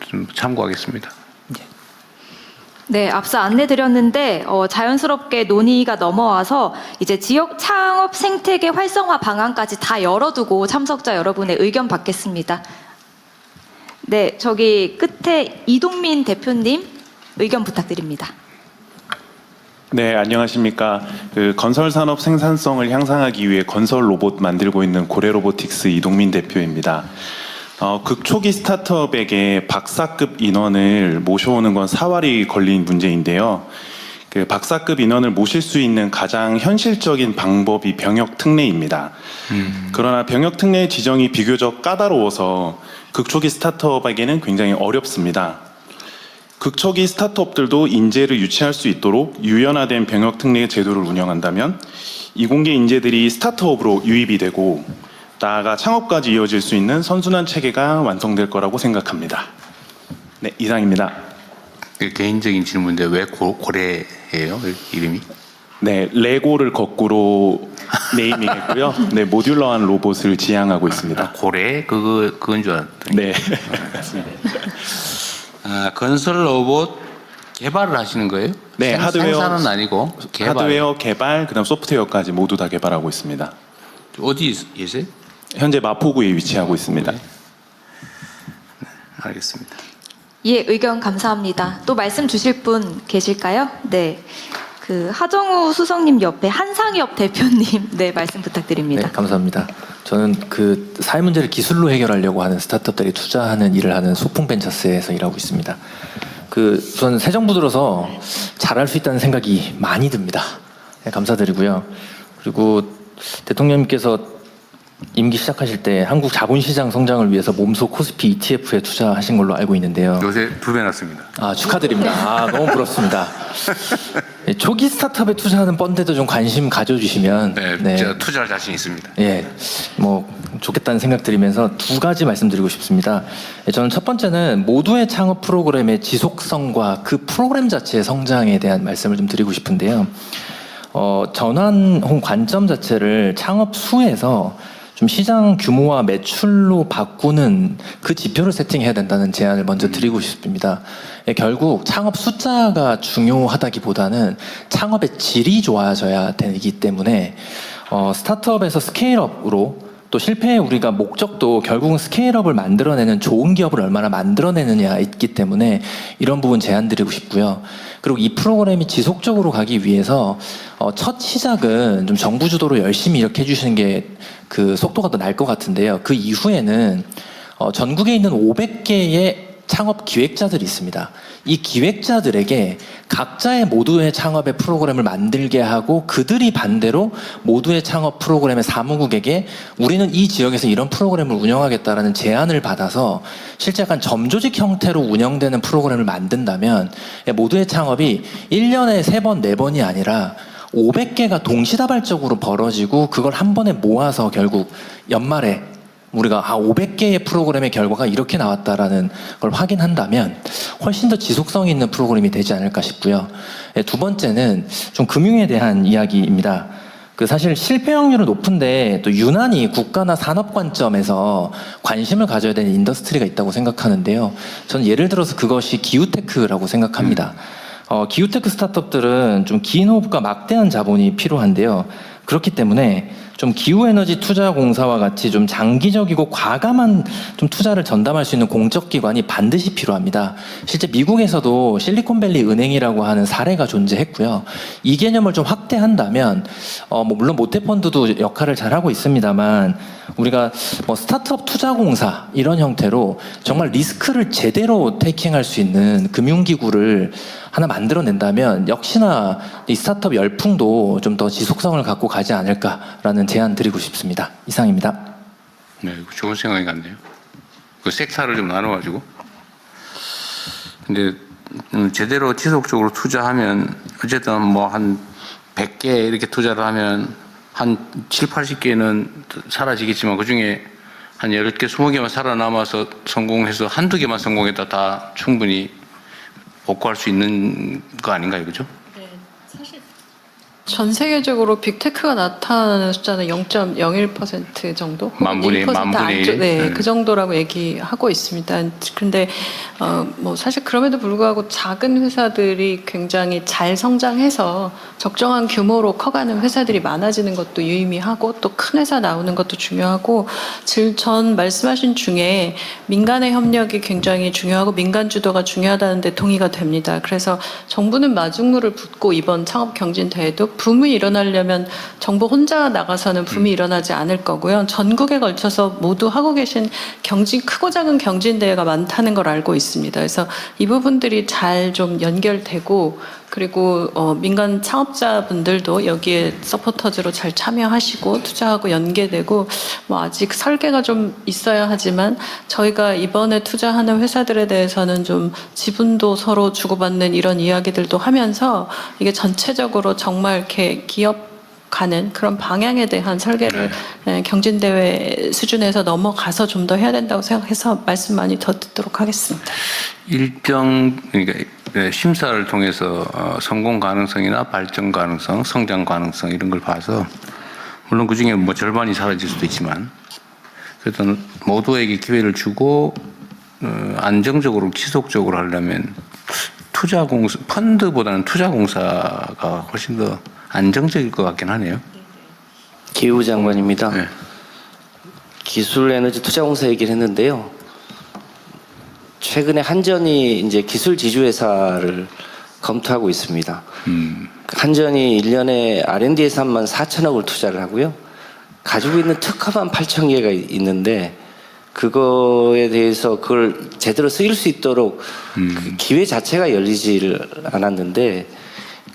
좀 참고하겠습니다. 네, 앞서 안내드렸는데 자연스럽게 논의가 넘어와서 이제 지역 창업 생태계 활성화 방안까지 다 열어두고 참석자 여러분의 의견 받겠습니다. 네, 저기 끝에 이동민 대표님 의견 부탁드립니다. 네, 안녕하십니까. 건설 산업 생산성을 향상하기 위해 건설 로봇 만들고 있는 고래로보틱스 이동민 대표입니다. 극초기 스타트업에게 박사급 인원을 모셔오는 건 사활이 걸린 문제인데요. 박사급 인원을 모실 수 있는 가장 현실적인 방법이 병역 특례입니다. 그러나 병역 특례의 지정이 비교적 까다로워서 극초기 스타트업에게는 굉장히 어렵습니다. 극초기 스타트업들도 인재를 유치할 수 있도록 유연화된 병역 특례 제도를 운영한다면 이공계 인재들이 스타트업으로 유입이 되고 나아가 창업까지 이어질 수 있는 선순환 체계가 완성될 거라고 생각합니다. 네, 이상입니다. 개인적인 질문인데 왜 고래예요? 이름이? 네, 레고를 거꾸로 네이밍했고요. 네, 모듈러한 로봇을 지향하고 있습니다. 고래? 그건 줄 알았더니. 네. 건설 로봇 개발을 하시는 거예요? 네, 하드웨어 생산은 아니고 개발. 하드웨어 개발, 그다음 소프트웨어까지 모두 다 개발하고 있습니다. 어디 계세요? 현재 마포구에 위치하고 있습니다. 네, 알겠습니다. 예, 의견 감사합니다. 또 말씀 주실 분 계실까요? 네. 하정우 수석님 옆에 한상엽 대표님, 네, 말씀 부탁드립니다. 네, 감사합니다. 저는 사회 문제를 기술로 해결하려고 하는 스타트업들이 투자하는 일을 하는 소풍벤처스에서 일하고 있습니다. 우선 새 정부 들어서 잘할 수 있다는 생각이 많이 듭니다. 네, 감사드리고요. 그리고 대통령님께서 임기 시작하실 때 한국 자본시장 성장을 위해서 몸소 코스피 ETF에 투자하신 걸로 알고 있는데요. 요새 2배 났습니다. 축하드립니다. 너무 부럽습니다. 초기 스타트업에 투자하는 펀드도 좀 관심 가져주시면. 네, 제가 투자할 자신 있습니다. 예, 좋겠다는 생각 드리면서 두 가지 말씀드리고 싶습니다. 저는 첫 번째는 모두의 창업 프로그램의 지속성과 그 프로그램 자체의 성장에 대한 말씀을 좀 드리고 싶은데요. 전환 혹은 관점 자체를 창업 수에서 좀 시장 규모와 매출로 바꾸는 그 지표를 세팅해야 된다는 제안을 먼저 드리고 싶습니다. 결국 창업 숫자가 중요하다기보다는 창업의 질이 좋아져야 되기 때문에 스타트업에서 스케일업으로 또 실패의 우리가 목적도 결국은 스케일업을 만들어내는 좋은 기업을 얼마나 만들어내느냐 있기 때문에 이런 부분 제안드리고 싶고요. 그리고 이 프로그램이 지속적으로 가기 위해서 첫 시작은 좀 정부 주도로 열심히 이렇게 해주시는 게 속도가 더 날 것 같은데요. 그 이후에는 전국에 있는 500개의 창업 기획자들이 있습니다. 이 기획자들에게 각자의 모두의 창업의 프로그램을 만들게 하고 그들이 반대로 모두의 창업 프로그램의 사무국에게 우리는 이 지역에서 이런 프로그램을 운영하겠다라는 제안을 받아서 실제 약간 점조직 형태로 운영되는 프로그램을 만든다면 모두의 창업이 1년에 3번, 4번이 아니라 500개가 동시다발적으로 벌어지고 그걸 한 번에 모아서 결국 연말에 우리가 500개의 프로그램의 결과가 이렇게 나왔다라는 걸 확인한다면 훨씬 더 지속성 있는 프로그램이 되지 않을까 싶고요. 두 번째는 좀 금융에 대한 이야기입니다. 사실 실패 확률은 높은데 또 유난히 국가나 산업 관점에서 관심을 가져야 되는 인더스트리가 있다고 생각하는데요. 저는 예를 들어서 그것이 기후테크라고 생각합니다. 기후테크 스타트업들은 좀 긴 호흡과 막대한 자본이 필요한데요. 그렇기 때문에 좀 기후에너지 투자공사와 같이 좀 장기적이고 과감한 좀 투자를 전담할 수 있는 공적기관이 반드시 필요합니다. 실제 미국에서도 실리콘밸리 은행이라고 하는 사례가 존재했고요. 이 개념을 좀 확대한다면 물론 모태펀드도 역할을 잘하고 있습니다만 우리가 스타트업 투자공사 이런 형태로 정말 리스크를 제대로 테이킹할 수 있는 금융기구를 하나 만들어낸다면 역시나 이 스타트업 열풍도 좀 더 지속성을 갖고 가지 않을까라는 제안 드리고 싶습니다. 이상입니다. 네, 이거 좋은 생각이 같네요. 그 섹터를 좀 나눠가지고. 근데 제대로 지속적으로 투자하면 어쨌든 뭐 한 100개 이렇게 투자를 하면 한 7, 80개는 사라지겠지만 그중에 한 10개, 20개만 살아남아서 성공해서 한두 개만 성공했다 다 충분히 복구할 수 있는 거 아닌가요? 그죠? 전 세계적으로 빅테크가 나타나는 숫자는 0.01% 정도? 만 분의 1% 만분의 안쪽, 일? 네, 네. 그 정도라고 얘기하고 있습니다. 근데 뭐 사실 그럼에도 불구하고 작은 회사들이 굉장히 잘 성장해서 적정한 규모로 커가는 회사들이 많아지는 것도 유의미하고 또 큰 회사 나오는 것도 중요하고 전 말씀하신 중에 민간의 협력이 굉장히 중요하고 민간 주도가 중요하다는데 동의가 됩니다. 그래서 정부는 마중물을 붓고 이번 창업 경진 대회도 붐이 일어나려면 정부 혼자 나가서는 붐이 일어나지 않을 거고요. 전국에 걸쳐서 모두 하고 계신 크고 작은 경진 대회가 많다는 걸 알고 있습니다. 그래서 이 부분들이 잘 좀 연결되고 그리고 민간 창업자분들도 여기에 서포터즈로 잘 참여하시고 투자하고 연계되고 뭐 아직 설계가 좀 있어야 하지만 저희가 이번에 투자하는 회사들에 대해서는 좀 지분도 서로 주고받는 이런 이야기들도 하면서 이게 전체적으로 정말 이렇게 기업 가는 그런 방향에 대한 설계를 경진대회 수준에서 넘어가서 좀 더 해야 된다고 생각해서 말씀 많이 더 듣도록 하겠습니다. 그러니까 심사를 통해서 성공 가능성이나 발전 가능성, 성장 가능성 이런 걸 봐서 물론 그중에 뭐 절반이 사라질 수도 있지만 그래도 모두에게 기회를 주고 안정적으로 지속적으로 하려면 펀드보다는 투자공사가 훨씬 더 안정적일 것 같긴 하네요. 기후 장관입니다. 네. 기술에너지 투자공사 얘기를 했는데요. 최근에 한전이 이제 기술 지주회사를 검토하고 있습니다. 한전이 1년에 R&D 예산만 4천억을 투자를 하고요. 가지고 있는 특허만 8천 개가 있는데 그거에 대해서 그걸 제대로 쓰일 수 있도록 그 기회 자체가 열리지를 않았는데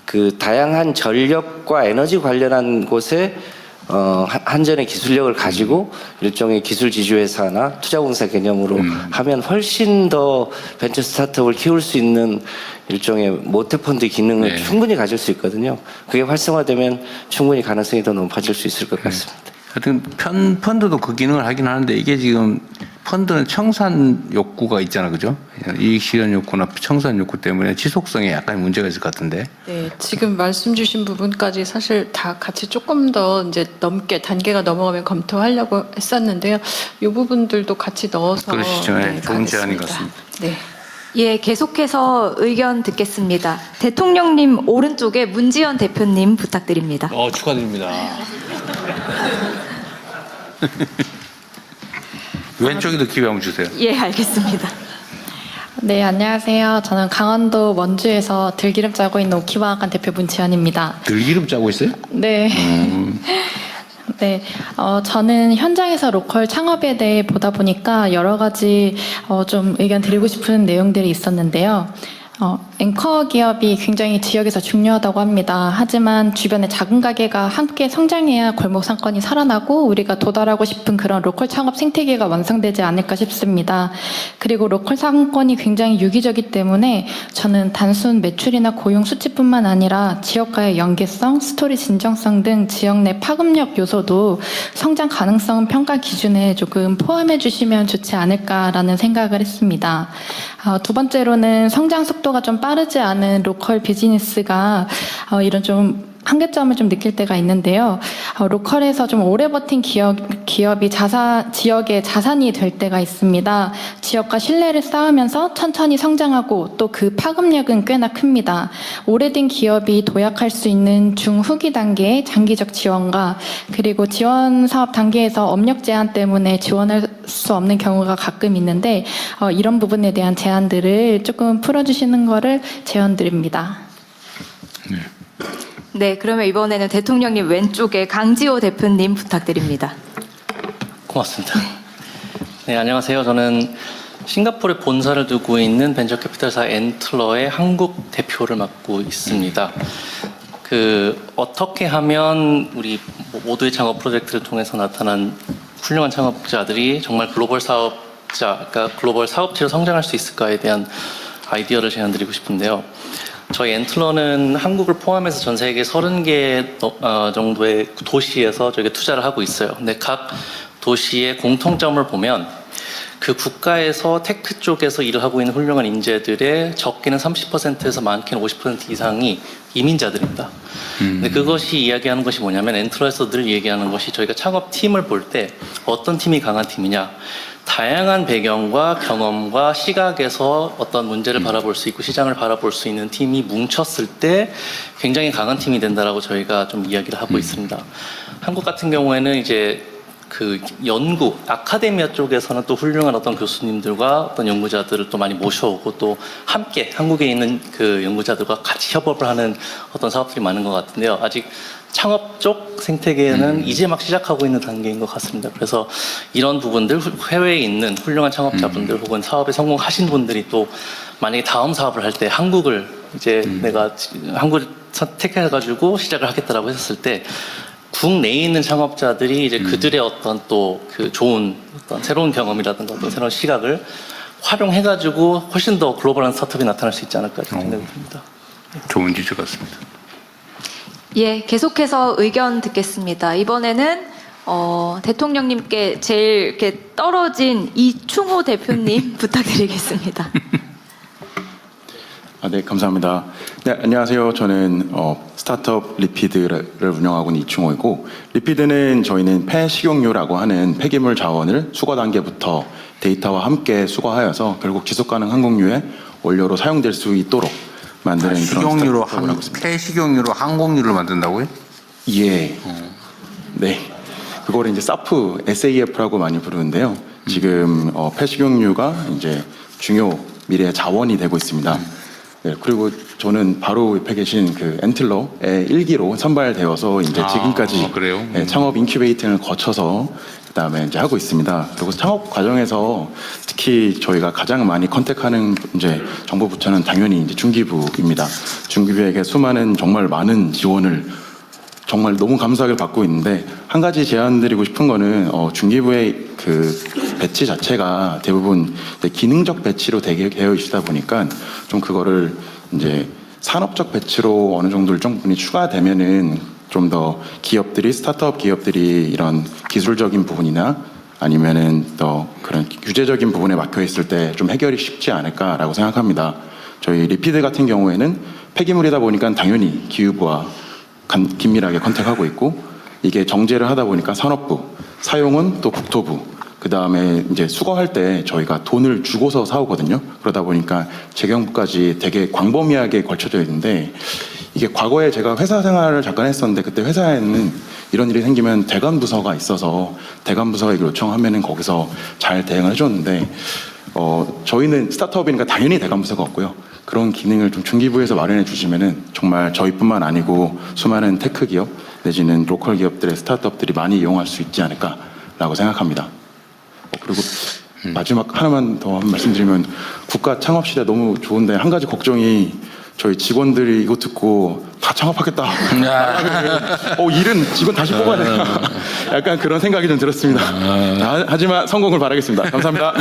그 다양한 전력과 에너지 관련한 곳에 한전의 기술력을 가지고 일종의 기술 지주회사나 투자공사 개념으로 하면 훨씬 더 벤처 스타트업을 키울 수 있는 일종의 모태펀드 기능을 충분히 가질 수 있거든요. 그게 활성화되면 충분히 가능성이 더 높아질 수 있을 것 같습니다. 하여튼 펀드도 그 기능을 하긴 하는데 이게 지금 펀드는 청산 욕구가 있잖아, 그죠? 이익 실현 욕구나 청산 욕구 때문에 지속성에 약간 문제가 있을 것 같은데. 네, 지금 말씀 주신 부분까지 사실 다 같이 조금 더 이제 단계가 넘어가면 검토하려고 했었는데요. 이 부분들도 같이 넣어서 그러시죠. 네, 좋은 제안인 것 가겠습니다. 같습니다. 네. 예, 계속해서 의견 듣겠습니다. 대통령님 오른쪽에 문지연 대표님 부탁드립니다. 축하드립니다. 왼쪽에도 기회 한번 주세요. 예, 알겠습니다. 네, 안녕하세요. 저는 강원도 원주에서 들기름 짜고 있는 오키와간 대표 문지연입니다. 들기름 짜고 있어요? 네. 네, 저는 현장에서 로컬 창업에 대해 보다 보니까 여러 가지 좀 의견 드리고 싶은 내용들이 있었는데요. 앵커 기업이 굉장히 지역에서 중요하다고 합니다. 하지만 주변에 작은 가게가 함께 성장해야 골목 상권이 살아나고 우리가 도달하고 싶은 그런 로컬 창업 생태계가 완성되지 않을까 싶습니다. 그리고 로컬 상권이 굉장히 유기적이기 때문에 저는 단순 매출이나 고용 수치뿐만 아니라 지역과의 연계성, 스토리 진정성 등 지역 내 파급력 요소도 성장 가능성 평가 기준에 조금 포함해 주시면 좋지 않을까라는 생각을 했습니다. 두 번째로는 성장 속도가 좀 빠르지 않은 로컬 비즈니스가 이런 좀 한계점을 좀 느낄 때가 있는데요. 로컬에서 좀 오래 버틴 기업이 지역의 자산이 될 때가 있습니다. 지역과 신뢰를 쌓으면서 천천히 성장하고 또 그 파급력은 꽤나 큽니다. 오래된 기업이 도약할 수 있는 중후기 단계의 장기적 지원과 그리고 지원 사업 단계에서 업력 제한 때문에 지원할 수 없는 경우가 가끔 있는데 이런 부분에 대한 제한들을 조금 풀어주시는 거를 제언드립니다. 네, 그러면 이번에는 대통령님 왼쪽에 강지호 대표님 부탁드립니다. 고맙습니다. 네, 안녕하세요. 저는 싱가포르에 본사를 두고 있는 벤처캐피탈사 엔틀러의 한국 대표를 맡고 있습니다. 어떻게 하면 우리 모두의 창업 프로젝트를 통해서 나타난 훌륭한 창업자들이 정말 글로벌 그러니까 글로벌 사업체로 성장할 수 있을까에 대한 아이디어를 제안드리고 싶은데요. 저희 엔틀러는 한국을 포함해서 전 세계 30개 정도의 도시에서 저희가 투자를 하고 있어요. 근데 각 도시의 공통점을 보면 그 국가에서 테크 쪽에서 일을 하고 있는 훌륭한 인재들의 적게는 30%에서 많게는 50% 이상이 이민자들입니다. 근데 그것이 이야기하는 것이 뭐냐면 엔틀러에서 늘 얘기하는 것이 저희가 창업팀을 볼 때 어떤 팀이 강한 팀이냐, 다양한 배경과 경험과 시각에서 어떤 문제를 바라볼 수 있고 시장을 바라볼 수 있는 팀이 뭉쳤을 때 굉장히 강한 팀이 된다라고 저희가 좀 이야기를 하고 있습니다. 한국 같은 경우에는 이제 연구, 아카데미아 쪽에서는 또 훌륭한 어떤 교수님들과 어떤 연구자들을 또 많이 모셔오고 또 함께 한국에 있는 그 연구자들과 같이 협업을 하는 어떤 사업들이 많은 것 같은데요. 아직 창업 쪽 생태계는 이제 막 시작하고 있는 단계인 것 같습니다. 그래서 이런 부분들, 해외에 있는 훌륭한 창업자분들 혹은 사업에 성공하신 분들이 또 만약에 다음 사업을 할 때 한국을 이제 내가 한국을 선택해가지고 시작을 하겠다라고 했을 때 국내에 있는 창업자들이 이제 그들의 어떤 또 좋은 어떤 새로운 경험이라든가 어떤 새로운 시각을 활용해가지고 훨씬 더 글로벌한 스타트업이 나타날 수 있지 않을까 생각이 듭니다. 좋은 지적 같습니다. 예, 계속해서 의견 듣겠습니다. 이번에는 대통령님께 제일 이렇게 떨어진 이충호 대표님 부탁드리겠습니다. 네, 감사합니다. 네, 안녕하세요. 저는 스타트업 리피드를 운영하고 있는 이충호이고, 리피드는 저희는 폐식용유라고 하는 폐기물 자원을 수거 단계부터 데이터와 함께 수거하여서 결국 지속 가능 항공유의 원료로 사용될 수 있도록 만드는 그런 식용유로 스타트업을 하고 있습니다. 폐식용유로 항공유를 만든다고요? 예. 네. 그거를 이제 SAF, SAF라고 많이 부르는데요. 지금 폐식용유가 이제 중요 미래의 자원이 되고 있습니다. 네, 그리고 저는 바로 옆에 계신 그 엔틀러의 1기로 선발되어서 이제 지금까지 그래요? 네, 창업 인큐베이팅을 거쳐서 그다음에 이제 하고 있습니다. 그리고 창업 과정에서 특히 저희가 가장 많이 컨택하는 이제 정부 부처는 당연히 이제 중기부입니다. 중기부에게 수많은 정말 많은 지원을 정말 너무 감사하게 받고 있는데, 한 가지 제안드리고 싶은 거는 중기부의 그 배치 자체가 대부분 기능적 배치로 되어 있다 보니까 좀 그거를 이제 산업적 배치로 어느 정도 일정 부분이 추가되면은 좀 더 기업들이, 스타트업 기업들이 이런 기술적인 부분이나 아니면은 더 그런 규제적인 부분에 막혀 있을 때 좀 해결이 쉽지 않을까라고 생각합니다. 저희 리피드 같은 경우에는 폐기물이다 보니까 당연히 기후부와 긴밀하게 컨택하고 있고, 이게 정제를 하다 보니까 산업부, 사용은 또 국토부, 그 다음에 이제 수거할 때 저희가 돈을 주고서 사오거든요. 그러다 보니까 재경부까지 되게 광범위하게 걸쳐져 있는데, 이게 과거에 제가 회사 생활을 잠깐 했었는데, 그때 회사에는 이런 일이 생기면 대관 부서가 있어서 대관 부서에게 요청하면은 거기서 잘 대응을 해줬는데, 저희는 스타트업이니까 당연히 대관 부서가 없고요. 그런 기능을 좀 중기부에서 마련해 주시면은 정말 저희뿐만 아니고 수많은 테크 기업 내지는 로컬 기업들의 스타트업들이 많이 이용할 수 있지 않을까라고 생각합니다. 그리고 마지막 하나만 더 말씀드리면, 국가 창업 시대 너무 좋은데 한 가지 걱정이, 저희 직원들이 이거 듣고 다 창업하겠다. 일은 직원 다시 뽑아야 되나. 약간 그런 생각이 좀 들었습니다. 하지만 성공을 바라겠습니다. 감사합니다.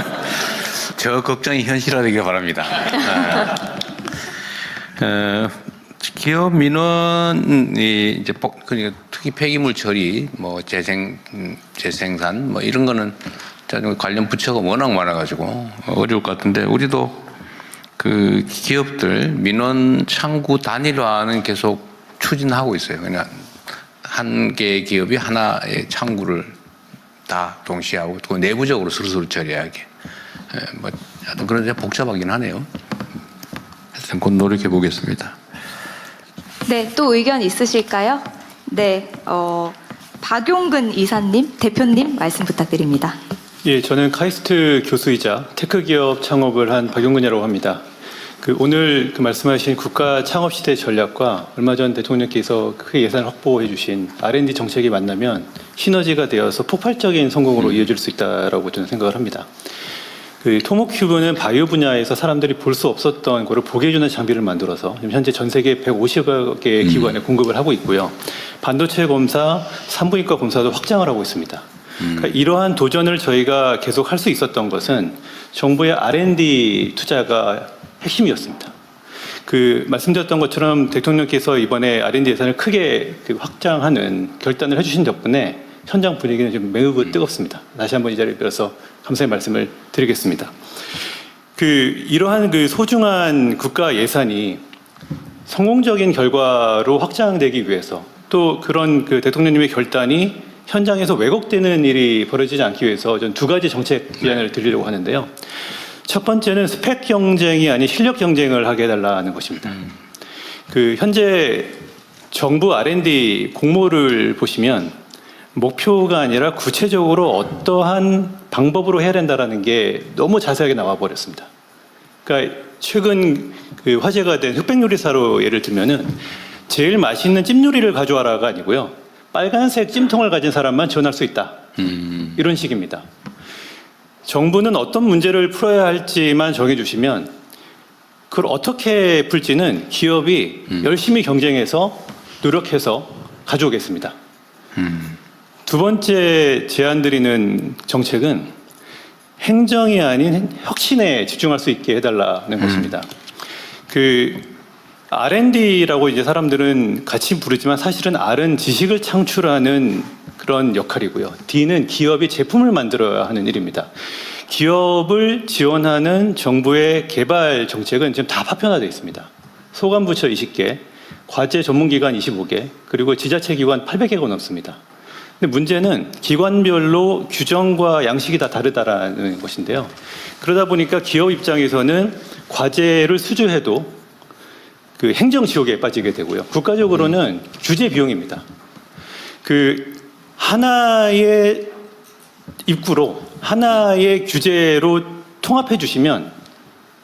저 걱정이 현실화되길 바랍니다. 기업 민원이 이제 그러니까 특히 폐기물 처리, 뭐 재생산 뭐 이런 거는 관련 부처가 워낙 많아가지고 어려울 것 같은데, 우리도 그 기업들 민원 창구 단일화는 계속 추진하고 있어요. 그냥 한 개의 기업이 하나의 창구를 다 동시에 하고 또 내부적으로 스스로 처리하게. 뭐 하여튼 그런 데 복잡하긴 하네요. 하여튼 곧 노력해 보겠습니다. 네, 또 의견 있으실까요? 네, 박용근 이사님, 대표님 말씀 부탁드립니다. 예, 저는 카이스트 교수이자 테크기업 창업을 한 박용근이라고 합니다. 오늘 말씀하신 국가 창업 시대 전략과 얼마 전 대통령께서 크게 예산을 확보해 주신 R&D 정책이 만나면 시너지가 되어서 폭발적인 성공으로 이어질 수 있다라고 저는 생각을 합니다. 토모큐브는 바이오 분야에서 사람들이 볼 수 없었던 거를 보게 해주는 장비를 만들어서 현재 전 세계 150여 개의 기관에 공급을 하고 있고요. 반도체 검사, 산부인과 검사도 확장을 하고 있습니다. 그러니까 이러한 도전을 저희가 계속 할 수 있었던 것은 정부의 R&D 투자가 핵심이었습니다. 말씀드렸던 것처럼 대통령께서 이번에 R&D 예산을 크게 확장하는 결단을 해주신 덕분에 현장 분위기는 지금 매우 뜨겁습니다. 다시 한번 이 자리를 빌어서 감사의 말씀을 드리겠습니다. 이러한 소중한 국가 예산이 성공적인 결과로 확장되기 위해서 또 그런 대통령님의 결단이 현장에서 왜곡되는 일이 벌어지지 않기 위해서 저는 두 가지 정책 제안을 드리려고 하는데요. 첫 번째는 스펙 경쟁이 아닌 실력 경쟁을 하게 해달라는 것입니다. 현재 정부 R&D 공모를 보시면 목표가 아니라 구체적으로 어떠한 방법으로 해야 된다는 게 너무 자세하게 나와 버렸습니다. 그러니까 최근 화제가 된 흑백요리사로 예를 들면은 제일 맛있는 찜요리를 가져와라가 아니고요. 빨간색 찜통을 가진 사람만 지원할 수 있다. 이런 식입니다. 정부는 어떤 문제를 풀어야 할지만 정해주시면 그걸 어떻게 풀지는 기업이 열심히 경쟁해서 노력해서 가져오겠습니다. 두 번째 제안드리는 정책은 행정이 아닌 혁신에 집중할 수 있게 해달라는 것입니다. R&D라고 이제 사람들은 같이 부르지만 사실은 R은 지식을 창출하는 그런 역할이고요. D는 기업이 제품을 만들어야 하는 일입니다. 기업을 지원하는 정부의 개발 정책은 지금 다 파편화되어 있습니다. 소관부처 20개, 과제 전문기관 25개, 그리고 지자체 기관 800개가 넘습니다. 근데 문제는 기관별로 규정과 양식이 다 다르다라는 것인데요. 그러다 보니까 기업 입장에서는 과제를 수주해도 행정 지옥에 빠지게 되고요. 국가적으로는 규제 비용입니다. 하나의 입구로 하나의 규제로 통합해 주시면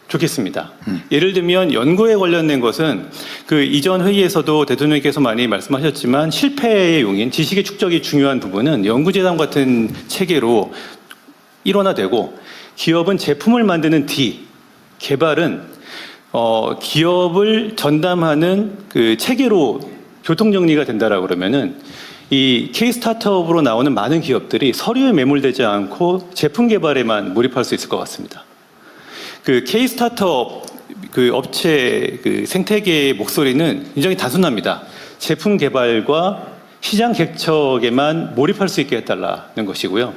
좋겠습니다. 예를 들면 연구에 관련된 것은 이전 회의에서도 대통령께서 많이 말씀하셨지만 실패의 용인, 지식의 축적이 중요한 부분은 연구재단 같은 체계로 일원화되고 기업은 제품을 만드는 D, 개발은 기업을 전담하는 체계로 교통정리가 된다라고 그러면은 이 K-스타트업으로 나오는 많은 기업들이 서류에 매몰되지 않고 제품 개발에만 몰입할 수 있을 것 같습니다. K-스타트업 업체 생태계의 목소리는 굉장히 단순합니다. 제품 개발과 시장 개척에만 몰입할 수 있게 해달라는 것이고요.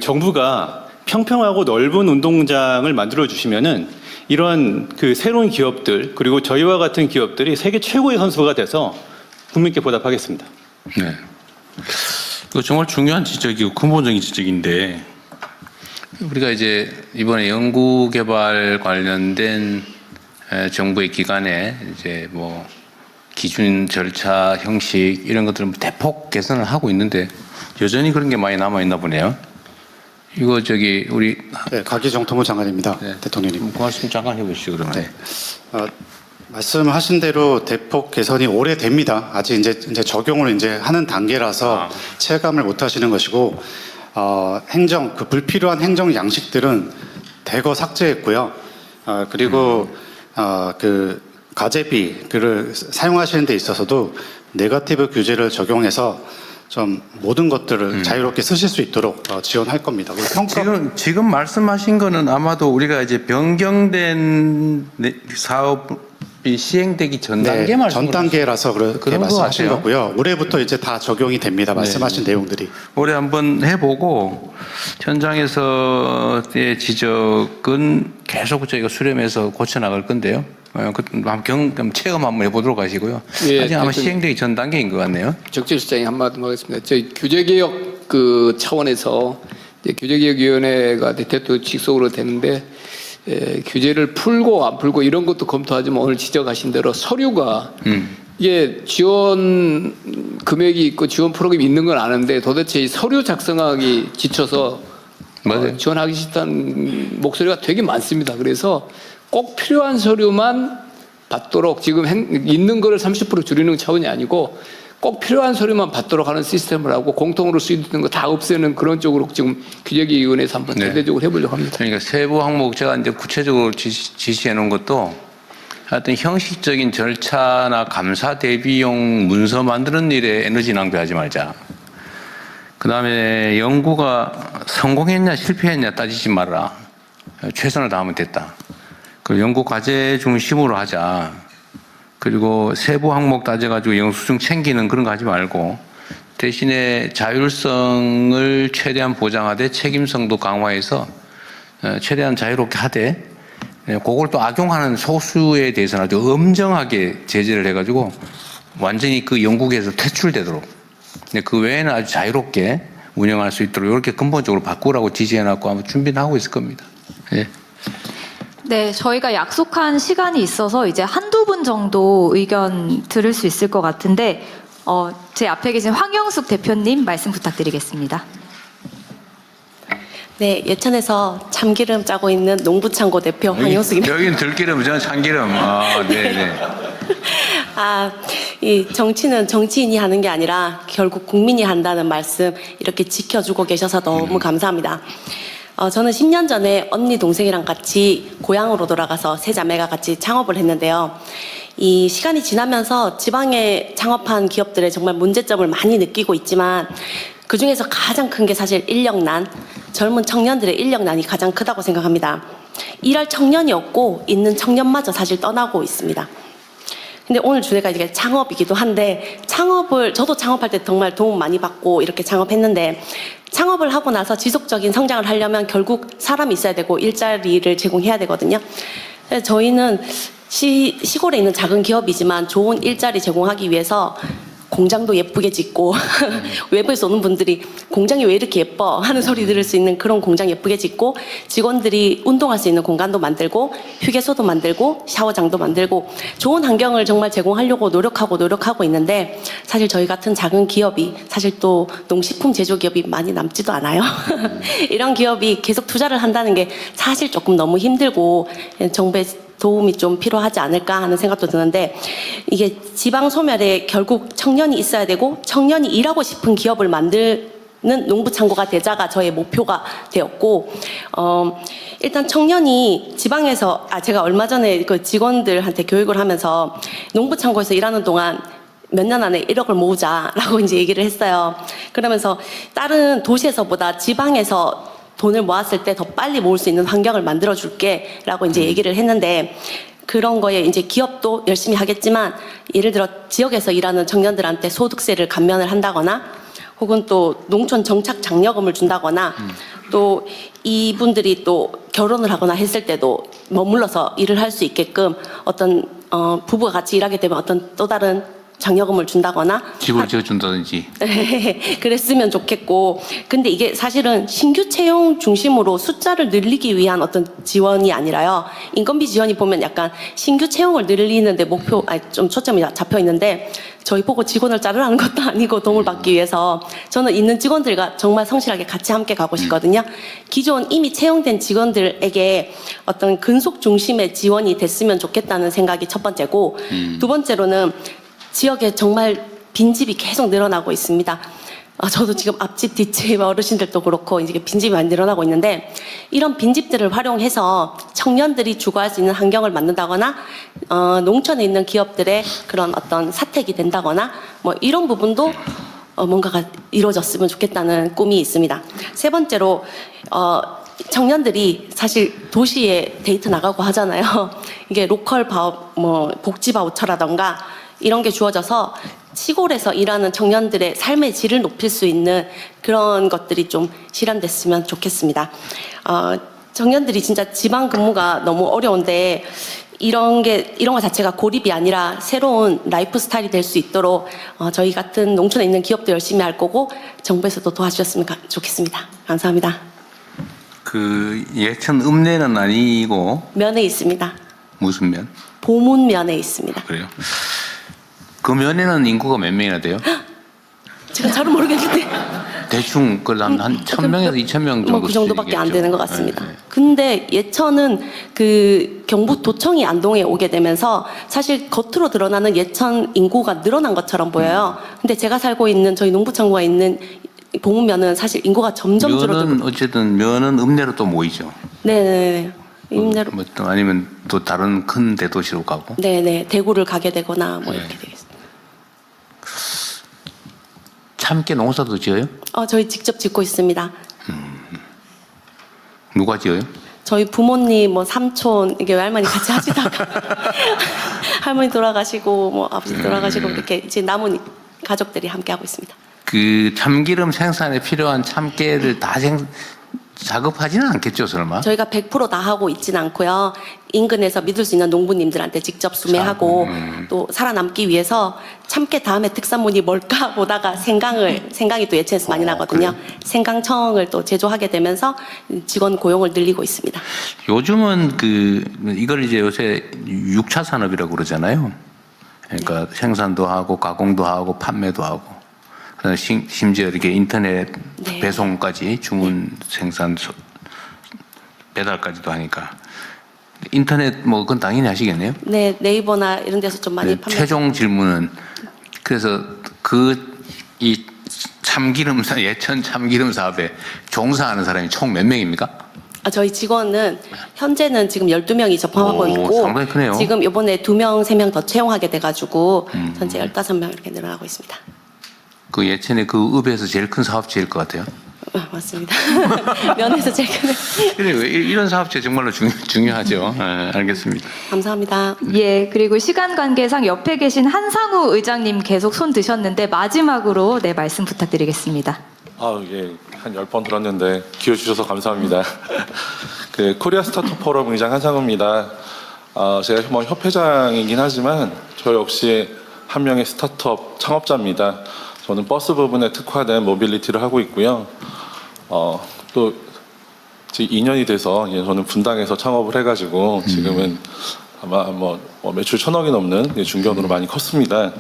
정부가 평평하고 넓은 운동장을 만들어 주시면은 이런 새로운 기업들 그리고 저희와 같은 기업들이 세계 최고의 선수가 돼서 국민께 보답하겠습니다. 네, 이거 정말 중요한 지적이고 근본적인 지적인데 우리가 이제 이번에 연구개발 관련된 정부의 기관에 이제 기준, 절차, 형식 이런 것들은 대폭 개선을 하고 있는데 여전히 그런 게 많이 남아 있나 보네요. 이거 우리 가기정통부 장관입니다. 네. 대통령님. 고맙습니다. 잠깐 해보시죠 그러면. 네. 말씀하신 대로 대폭 개선이 오래됩니다. 아직 이제 적용을 하는 단계라서 체감을 못 하시는 것이고, 행정, 불필요한 행정 양식들은 대거 삭제했고요. 그리고, 과제비를 사용하시는 데 있어서도 네거티브 규제를 적용해서 좀 모든 것들을 자유롭게 쓰실 수 있도록 지원할 겁니다. 지금 말씀하신 거는 아마도 우리가 이제 변경된 사업이 시행되기 전 단계 전 단계라서 그렇게 말씀하신 거고요. 올해부터 이제 다 적용이 됩니다. 말씀하신 내용들이. 올해 한번 해보고 현장에서의 지적은 계속 저희가 수렴해서 고쳐 나갈 건데요. 한번 체험 한번 해보도록 하시고요. 예, 아직 아마 대표님. 시행되기 전 단계인 것 같네요. 적절시장에 한마디 하겠습니다. 저희 규제개혁 차원에서 이제 규제개혁위원회가 대표 직속으로 되는데 규제를 풀고 안 풀고 이런 것도 검토하지만 오늘 지적하신 대로 서류가 이게 지원 금액이 있고 지원 프로그램이 있는 건 아는데 도대체 이 서류 작성하기 지쳐서 지원하기 싫다는 목소리가 되게 많습니다. 그래서 꼭 필요한 서류만 받도록 지금 있는 거를 30% 줄이는 차원이 아니고 꼭 필요한 서류만 받도록 하는 시스템을 하고 공통으로 수입되는 거 다 없애는 그런 쪽으로 지금 규제개혁위원회에서 한번 대대적으로 해보려고 합니다. 그러니까 세부 항목 제가 이제 구체적으로 지시해 놓은 것도 하여튼 형식적인 절차나 감사 대비용 문서 만드는 일에 에너지 낭비하지 말자. 그 다음에 연구가 성공했냐 실패했냐 따지지 말아라. 최선을 다하면 됐다. 그리고 연구 과제 중심으로 하자. 그리고 세부 항목 따져가지고 영수증 챙기는 그런 거 하지 말고 대신에 자율성을 최대한 보장하되 책임성도 강화해서 최대한 자유롭게 하되 그걸 또 악용하는 소수에 대해서는 아주 엄정하게 제재를 해가지고 완전히 그 영국에서 퇴출되도록 그 외에는 아주 자유롭게 운영할 수 있도록 이렇게 근본적으로 바꾸라고 지시해놨고 아마 준비는 하고 있을 겁니다. 예. 네, 저희가 약속한 시간이 있어서 이제 한두 분 정도 의견 들을 수 있을 것 같은데 제 앞에 계신 황영숙 대표님 말씀 부탁드리겠습니다. 네, 예천에서 참기름 짜고 있는 농부창고 대표 황영숙입니다. 여기는 들기름, 저는 참기름. 네네. 이 정치는 정치인이 하는 게 아니라 결국 국민이 한다는 말씀 이렇게 지켜주고 계셔서 너무 감사합니다. 저는 10년 전에 언니 동생이랑 같이 고향으로 돌아가서 세 자매가 같이 창업을 했는데요. 이 시간이 지나면서 지방에 창업한 기업들의 정말 문제점을 많이 느끼고 있지만 그 중에서 가장 큰 게 사실 인력난, 젊은 청년들의 인력난이 가장 크다고 생각합니다. 일할 청년이 없고 있는 청년마저 사실 떠나고 있습니다. 근데 오늘 주제가 이게 창업이기도 한데 저도 창업할 때 정말 도움 많이 받고 이렇게 창업했는데 창업을 하고 나서 지속적인 성장을 하려면 결국 사람이 있어야 되고 일자리를 제공해야 되거든요. 그래서 저희는 시골에 있는 작은 기업이지만 좋은 일자리 제공하기 위해서 공장도 예쁘게 짓고 외부에서 오는 분들이 공장이 왜 이렇게 예뻐 하는 소리 들을 수 있는 그런 공장 예쁘게 짓고 직원들이 운동할 수 있는 공간도 만들고 휴게소도 만들고 샤워장도 만들고 좋은 환경을 정말 제공하려고 노력하고 있는데 사실 저희 같은 작은 기업이 사실 또 농식품 제조기업이 많이 남지도 않아요. 이런 기업이 계속 투자를 한다는 게 사실 조금 너무 힘들고 정부의 도움이 좀 필요하지 않을까 하는 생각도 드는데 이게 지방 소멸에 결국 청년이 있어야 되고 청년이 일하고 싶은 기업을 만드는 농부창고가 되자가 저의 목표가 되었고 일단 청년이 지방에서 제가 얼마 전에 그 직원들한테 교육을 하면서 농부창고에서 일하는 동안 몇 년 안에 1억을 모으자라고 이제 얘기를 했어요. 그러면서 다른 도시에서보다 지방에서 돈을 모았을 때 더 빨리 모을 수 있는 환경을 만들어줄게 라고 이제 얘기를 했는데 그런 거에 이제 기업도 열심히 하겠지만 예를 들어 지역에서 일하는 청년들한테 소득세를 감면을 한다거나 혹은 또 농촌 정착 장려금을 준다거나 또 이분들이 또 결혼을 하거나 했을 때도 머물러서 일을 할 수 있게끔 어떤 부부가 같이 일하게 되면 어떤 또 다른 장려금을 준다거나 집을 지어준다든지 그랬으면 좋겠고 근데 이게 사실은 신규 채용 중심으로 숫자를 늘리기 위한 어떤 지원이 아니라요. 인건비 지원이 보면 약간 신규 채용을 늘리는데 좀 초점이 잡혀 있는데 저희 보고 직원을 자르라는 것도 아니고 도움을 받기 위해서 저는 있는 직원들과 정말 성실하게 같이 함께 가고 싶거든요. 기존 이미 채용된 직원들에게 어떤 근속 중심의 지원이 됐으면 좋겠다는 생각이 첫 번째고 두 번째로는 지역에 정말 빈집이 계속 늘어나고 있습니다. 저도 지금 앞집, 뒷집 어르신들도 그렇고 이제 빈집이 많이 늘어나고 있는데 이런 빈집들을 활용해서 청년들이 주거할 수 있는 환경을 만든다거나 농촌에 있는 기업들의 그런 어떤 사택이 된다거나 뭐 이런 부분도 뭔가가 이루어졌으면 좋겠다는 꿈이 있습니다. 세 번째로 청년들이 사실 도시에 데이트 나가고 하잖아요. 이게 로컬 복지 바우처라던가 이런 게 주어져서 시골에서 일하는 청년들의 삶의 질을 높일 수 있는 그런 것들이 좀 실현됐으면 좋겠습니다. 청년들이 진짜 지방 근무가 너무 어려운데 이런 것 자체가 고립이 아니라 새로운 라이프 스타일이 될 수 있도록 저희 같은 농촌에 있는 기업도 열심히 할 거고 정부에서도 도와주셨으면 좋겠습니다. 감사합니다. 그 예천 읍내는 아니고 면에 있습니다. 무슨 면? 보문면에 있습니다. 그래요? 그 면에는 인구가 몇 명이나 돼요? 제가 잘은 모르겠는데 대충 한 1,000명에서 2,000명 정도. 그 정도밖에 안 수준이겠죠. 되는 것 같습니다. 네, 네. 근데 예천은 그 경북도청이 안동에 오게 되면서 사실 겉으로 드러나는 예천 인구가 늘어난 것처럼 보여요. 근데 제가 살고 있는 저희 농부청구가 있는 보문면은 사실 인구가 점점 줄어들고. 면은 어쨌든 면은 읍내로 또 모이죠. 네네. 임내로. 뭐 또 아니면 또 다른 큰 대도시로 가고. 네네. 대구를 가게 되거나 뭐 이렇게 되겠습니다. 참깨 농사도 지어요? 저희 직접 짓고 있습니다. 누가 지어요? 저희 부모님, 뭐 삼촌, 이게 외할머니 같이 하시다가 할머니 돌아가시고 뭐 아버지 돌아가시고 이렇게 이제 남은 가족들이 함께 하고 있습니다. 그 참기름 생산에 필요한 참깨를 다 작업하지는 않겠죠, 설마? 저희가 100% 다 하고 있지는 않고요. 인근에서 믿을 수 있는 농부님들한테 직접 수매하고 또 살아남기 위해서 참깨 다음에 특산물이 뭘까 보다가 생강이 또 예천에서 많이 나거든요. 생강청을 또 제조하게 되면서 직원 고용을 늘리고 있습니다. 요즘은 이걸 이제 요새 6차 산업이라고 그러잖아요. 그러니까 생산도 하고 가공도 하고 판매도 하고. 심지어 이렇게 인터넷 네. 배송까지 주문 생산 배달까지도 하니까 인터넷 뭐 그건 당연히 하시겠네요. 네, 네이버나 이런 데서 좀 많이 판매. 최종 질문은 그래서 이 참기름 예천 참기름 사업에 종사하는 사람이 총 몇 명입니까? 저희 직원은 현재는 지금 12명이 접합하고 있고 상당히 크네요. 지금 이번에 2명, 3명 더 채용하게 돼가지고 현재 15명 이렇게 늘어나고 있습니다. 그 예천의 그 읍에서 제일 큰 사업체일 것 같아요. 맞습니다. 면에서 제일 큰. 그래, 이런 사업체 정말로 중요하죠. 네, 알겠습니다. 감사합니다. 예, 그리고 시간 관계상 옆에 계신 한상우 의장님 계속 손 드셨는데 마지막으로 말씀 부탁드리겠습니다. 예, 한 10번 들었는데 기회 주셔서 감사합니다. 코리아 스타트업 포럼 의장 한상우입니다. 제가 뭐 협회장이긴 하지만 저 역시 한 명의 스타트업 창업자입니다. 저는 버스 부분에 특화된 모빌리티를 하고 있고요. 또 2년이 돼서 저는 분당에서 창업을 해가지고 지금은 아마 뭐 매출 1,000억이 넘는 중견으로 많이 컸습니다.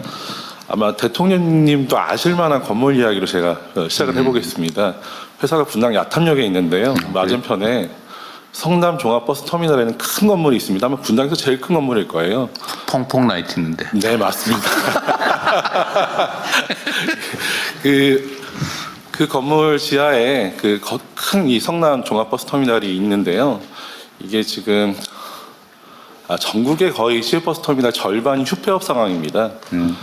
아마 대통령님도 아실 만한 건물 이야기로 제가 시작을 해보겠습니다. 회사가 분당 야탐역에 있는데요. 맞은편에 성남 종합버스터미널에는 큰 건물이 있습니다. 아마 분당에서 제일 큰 건물일 거예요. 퐁퐁 라이트 있는데. 네, 맞습니다. 그 건물 지하에 큰 이 성남 종합버스터미널이 있는데요. 이게 지금 전국의 거의 시외버스터미널 절반이 휴폐업 상황입니다.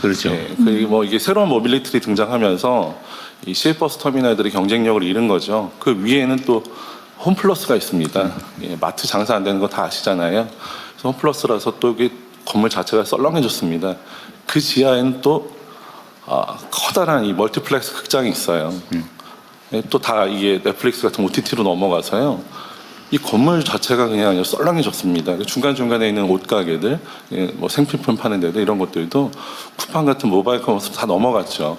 그렇죠. 네, 그리고 이게 새로운 모빌리티들이 등장하면서 이 시외버스터미널들이 경쟁력을 잃은 거죠. 그 위에는 또 홈플러스가 있습니다. 마트 장사 안 되는 거 다 아시잖아요. 그래서 홈플러스라서 또 이게 건물 자체가 썰렁해졌습니다. 그 지하에는 또 커다란 이 멀티플렉스 극장이 있어요. 또 다 이게 넷플릭스 같은 OTT로 넘어가서요. 이 건물 자체가 그냥 썰렁해졌습니다. 중간중간에 있는 옷가게들, 뭐 생필품 파는 데들 이런 것들도 쿠팡 같은 모바일 커머스 다 넘어갔죠.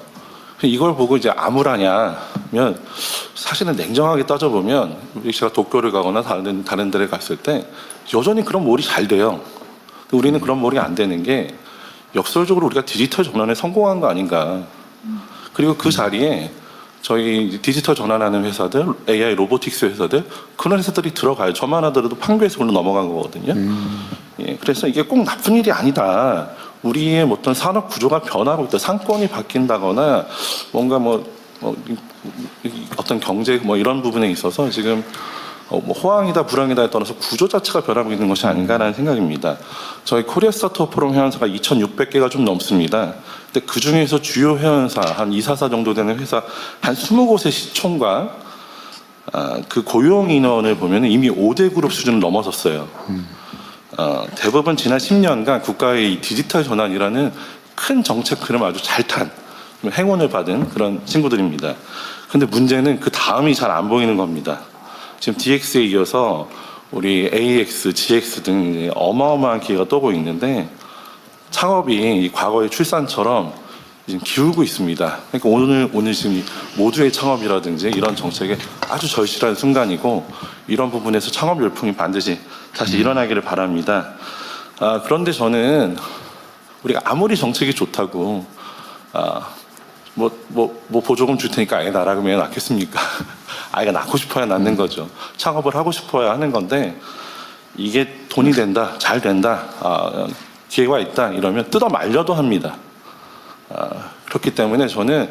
이걸 보고 이제 암울하냐면 사실은 냉정하게 따져보면 제가 도쿄를 가거나 다른 데를 갔을 때 여전히 그런 몰이 잘 돼요. 우리는 그런 몰이 안 되는 게 역설적으로 우리가 디지털 전환에 성공한 거 아닌가. 그리고 그 자리에 저희 디지털 전환하는 회사들, AI 로보틱스 회사들 그런 회사들이 들어가요. 저만 하더라도 판교에서 물론 넘어간 거거든요. 예, 그래서 이게 꼭 나쁜 일이 아니다. 우리의 어떤 산업 구조가 변하고 있다. 상권이 바뀐다거나 뭔가 어떤 경제 이런 부분에 있어서 지금 호황이다 불황이다에 떠나서 구조 자체가 변하고 있는 것이 아닌가라는 생각입니다. 저희 코리아 스타트업 포럼 회원사가 2,600개가 좀 넘습니다. 근데 그 중에서 주요 회원사 한 244 정도 되는 회사 한 20곳의 시총과 그 고용 인원을 보면 이미 5대 그룹 수준을 넘어섰어요. 대부분 지난 10년간 국가의 이 디지털 전환이라는 큰 정책 흐름 아주 잘 탄 행운을 받은 그런 친구들입니다. 근데 문제는 그 다음이 잘 안 보이는 겁니다. 지금 DX에 이어서 우리 AX, GX 등 이제 어마어마한 기회가 떠고 있는데 창업이 이 과거의 출산처럼 지금 기울고 있습니다. 그러니까 오늘 지금 이 모두의 창업이라든지 이런 정책에 아주 절실한 순간이고 이런 부분에서 창업 열풍이 반드시 다시 일어나기를 바랍니다. 그런데 저는 우리가 아무리 정책이 좋다고 뭐 보조금 줄 테니까 아예 나라 그러면 낳겠습니까? 아이가 낳고 싶어야 낳는 거죠. 창업을 하고 싶어야 하는 건데 이게 돈이 된다, 잘 된다, 기회가 있다 이러면 뜯어 말려도 합니다. 그렇기 때문에 저는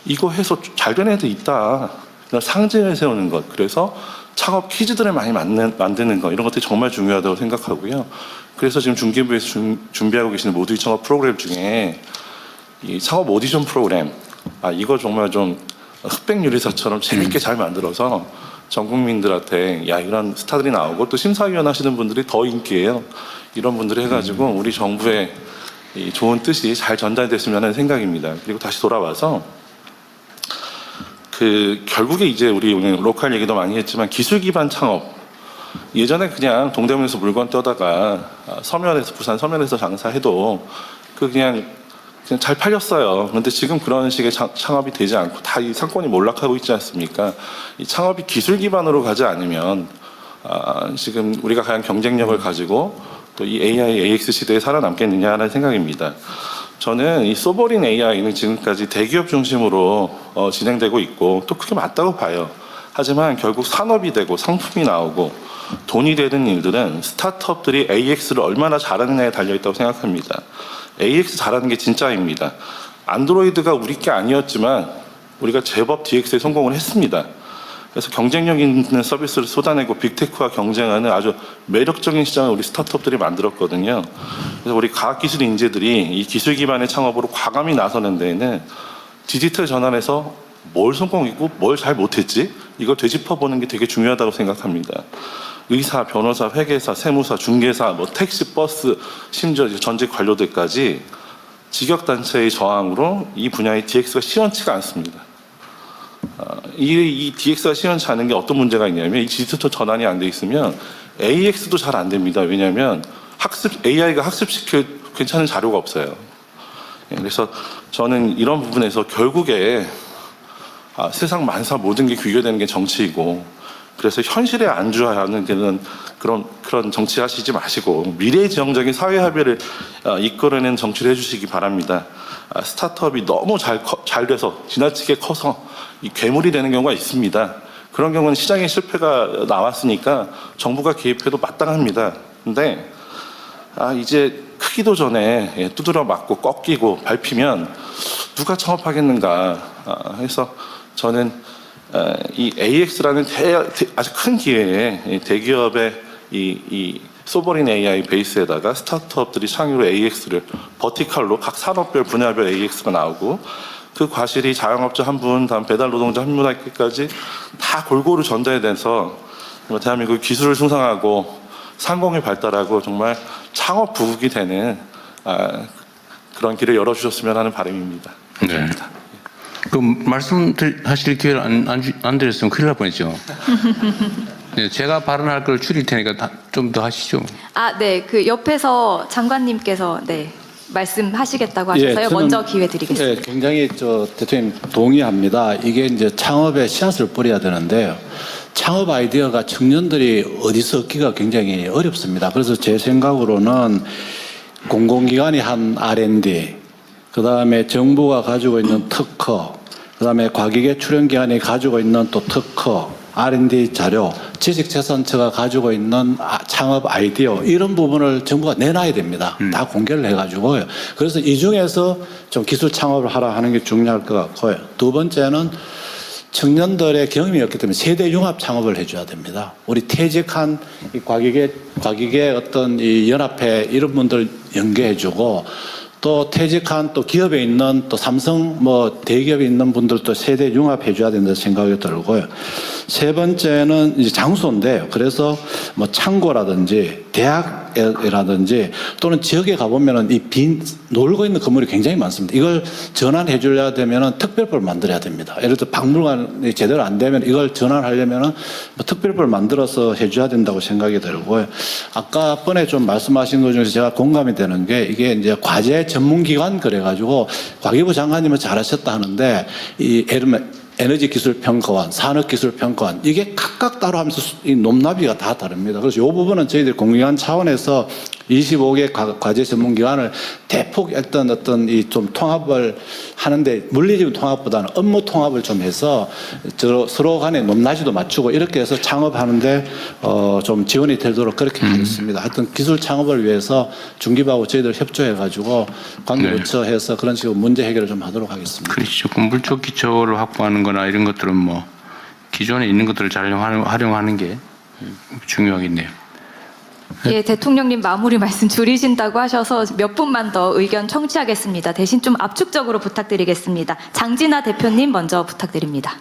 이거 해서 잘 되는 애들 있다. 이런 상징을 세우는 것. 그래서 창업 퀴즈들을 많이 만드는 것. 이런 것들이 정말 중요하다고 생각하고요. 그래서 지금 중기부에서 준비하고 계시는 모두의 창업 프로그램 중에 이 창업 오디션 프로그램. 이거 정말 좀 흑백 요리사처럼 재밌게 잘 만들어서 전 국민들한테 야 이런 스타들이 나오고 또 심사위원 하시는 분들이 더 인기예요. 이런 분들이 해가지고 우리 정부의 이 좋은 뜻이 잘 전달됐으면 하는 생각입니다. 그리고 다시 돌아와서 결국에 이제 우리 오늘 로컬 얘기도 많이 했지만 기술 기반 창업. 예전에 그냥 동대문에서 물건 떠다가 서면에서 부산 서면에서 장사해도 그냥 잘 팔렸어요. 그런데 지금 그런 식의 창업이 되지 않고 다 이 상권이 몰락하고 있지 않습니까? 이 창업이 기술 기반으로 가지 않으면 지금 우리가 과연 경쟁력을 가지고 또 이 AI, AX 시대에 살아남겠느냐 하는 생각입니다. 저는 이 소버린 AI는 지금까지 대기업 중심으로 진행되고 있고 또 그게 맞다고 봐요. 하지만 결국 산업이 되고 상품이 나오고 돈이 되는 일들은 스타트업들이 AX를 얼마나 잘하느냐에 달려있다고 생각합니다. AX 잘하는 게 진짜입니다. 안드로이드가 우리 게 아니었지만 우리가 제법 DX에 성공을 했습니다. 그래서 경쟁력 있는 서비스를 쏟아내고 빅테크와 경쟁하는 아주 매력적인 시장을 우리 스타트업들이 만들었거든요. 그래서 우리 과학기술 인재들이 이 기술 기반의 창업으로 과감히 나서는 데에는 디지털 전환에서 뭘 성공했고 뭘 잘 못했지 이걸 되짚어보는 게 되게 중요하다고 생각합니다. 의사, 변호사, 회계사, 세무사, 중개사, 택시, 버스, 심지어 전직 관료들까지 직역단체의 저항으로 이 분야의 DX가 시원치가 않습니다. 이 DX가 시원치 않은 게 어떤 문제가 있냐면 이 디지털 전환이 안 돼 있으면 AX도 잘 안 됩니다. 왜냐하면 AI가 학습시킬 괜찮은 자료가 없어요. 그래서 저는 이런 부분에서 결국에 세상 만사 모든 게 귀결되는 게 정치이고 그래서 현실에 안주하는 그런 정치하시지 마시고 미래지향적인 사회 합의를 이끌어내는 정치를 해주시기 바랍니다. 스타트업이 너무 잘 돼서 지나치게 커서 이 괴물이 되는 경우가 있습니다. 그런 경우는 시장의 실패가 나왔으니까 정부가 개입해도 마땅합니다. 근데 이제 크기도 전에 두드려 맞고 꺾이고 밟히면 누가 창업하겠는가 해서 저는 이 AX라는 아주 큰 기회에 대기업의 이 소버린 AI 베이스에다가 스타트업들이 창의로 AX를 버티컬로 각 산업별 분야별 AX가 나오고 그 과실이 자영업자 한 분, 다음 배달 노동자 한 분에게까지 다 골고루 전달돼서 대한민국 기술을 승상하고 상공이 발달하고 정말 창업 부국이 되는 그런 길을 열어주셨으면 하는 바람입니다. 네. 그 말씀하실 기회를 안 드렸으면 큰일 날 뻔했죠. 네, 제가 발언할 걸 줄일 테니까 좀 더 하시죠. 네. 그 옆에서 장관님께서 말씀하시겠다고 하셔서요. 먼저 기회 드리겠습니다. 네, 굉장히 대통령 동의합니다. 이게 이제 창업에 씨앗을 뿌려야 되는데요. 창업 아이디어가 청년들이 어디서 얻기가 굉장히 어렵습니다. 그래서 제 생각으로는 공공기관이 한 R&D, 그 다음에 정부가 가지고 있는 특허, 그 다음에 과기계 출연기관이 가지고 있는 또 특허, R&D 자료, 지식재산처가 가지고 있는 창업 아이디어 이런 부분을 정부가 내놔야 됩니다. 다 공개를 해가지고요. 그래서 이 중에서 좀 기술 창업을 하라 하는 게 중요할 것 같고요. 두 번째는 청년들의 경험이 없기 때문에 세대 융합 창업을 해줘야 됩니다. 우리 퇴직한 이 과기계 어떤 이 연합회 이런 분들 연계해주고 또 퇴직한 또 기업에 있는 또 삼성 뭐 대기업에 있는 분들도 세대 융합해 줘야 된다는 생각이 들고요. 세 번째는 이제 장소인데요. 그래서 뭐 창고라든지 대학이라든지 또는 지역에 가보면은 이 빈 놀고 있는 건물이 굉장히 많습니다. 이걸 전환해 주려야 되면은 특별법을 만들어야 됩니다. 예를 들어 박물관이 제대로 안 되면 이걸 전환하려면은 뭐 특별법을 만들어서 해줘야 된다고 생각이 들고요. 아까 번에 좀 말씀하신 것 중에서 제가 공감이 되는 게 이게 이제 과제 전문기관 그래가지고 과기부 장관님은 잘하셨다 하는데 이 에너지기술평가원, 산업기술평가원 이게 각각 따로 하면서 이 높낮이가 다 다릅니다. 그래서 이 부분은 저희들이 공기관 차원에서 25개 과제 전문기관을 대폭 어떤 이 좀 통합을 하는데 물리적인 통합보다는 업무 통합을 좀 해서 서로 간에 높낮이도 맞추고 이렇게 해서 창업하는데 좀 지원이 되도록 그렇게 하겠습니다. 하여튼 기술 창업을 위해서 중기부하고 저희들 협조해가지고 관계부처해서 그런 식으로 문제 해결을 좀 하도록 하겠습니다. 그렇죠. 물적 기초를 확보하는 거나 이런 것들은 뭐 기존에 있는 것들을 잘 활용하는 게 중요하겠네요. 예, 대통령님 마무리 말씀 줄이신다고 하셔서 몇 분만 더 의견 청취하겠습니다. 대신 좀 압축적으로 부탁드리겠습니다. 장진아 대표님 먼저 부탁드립니다.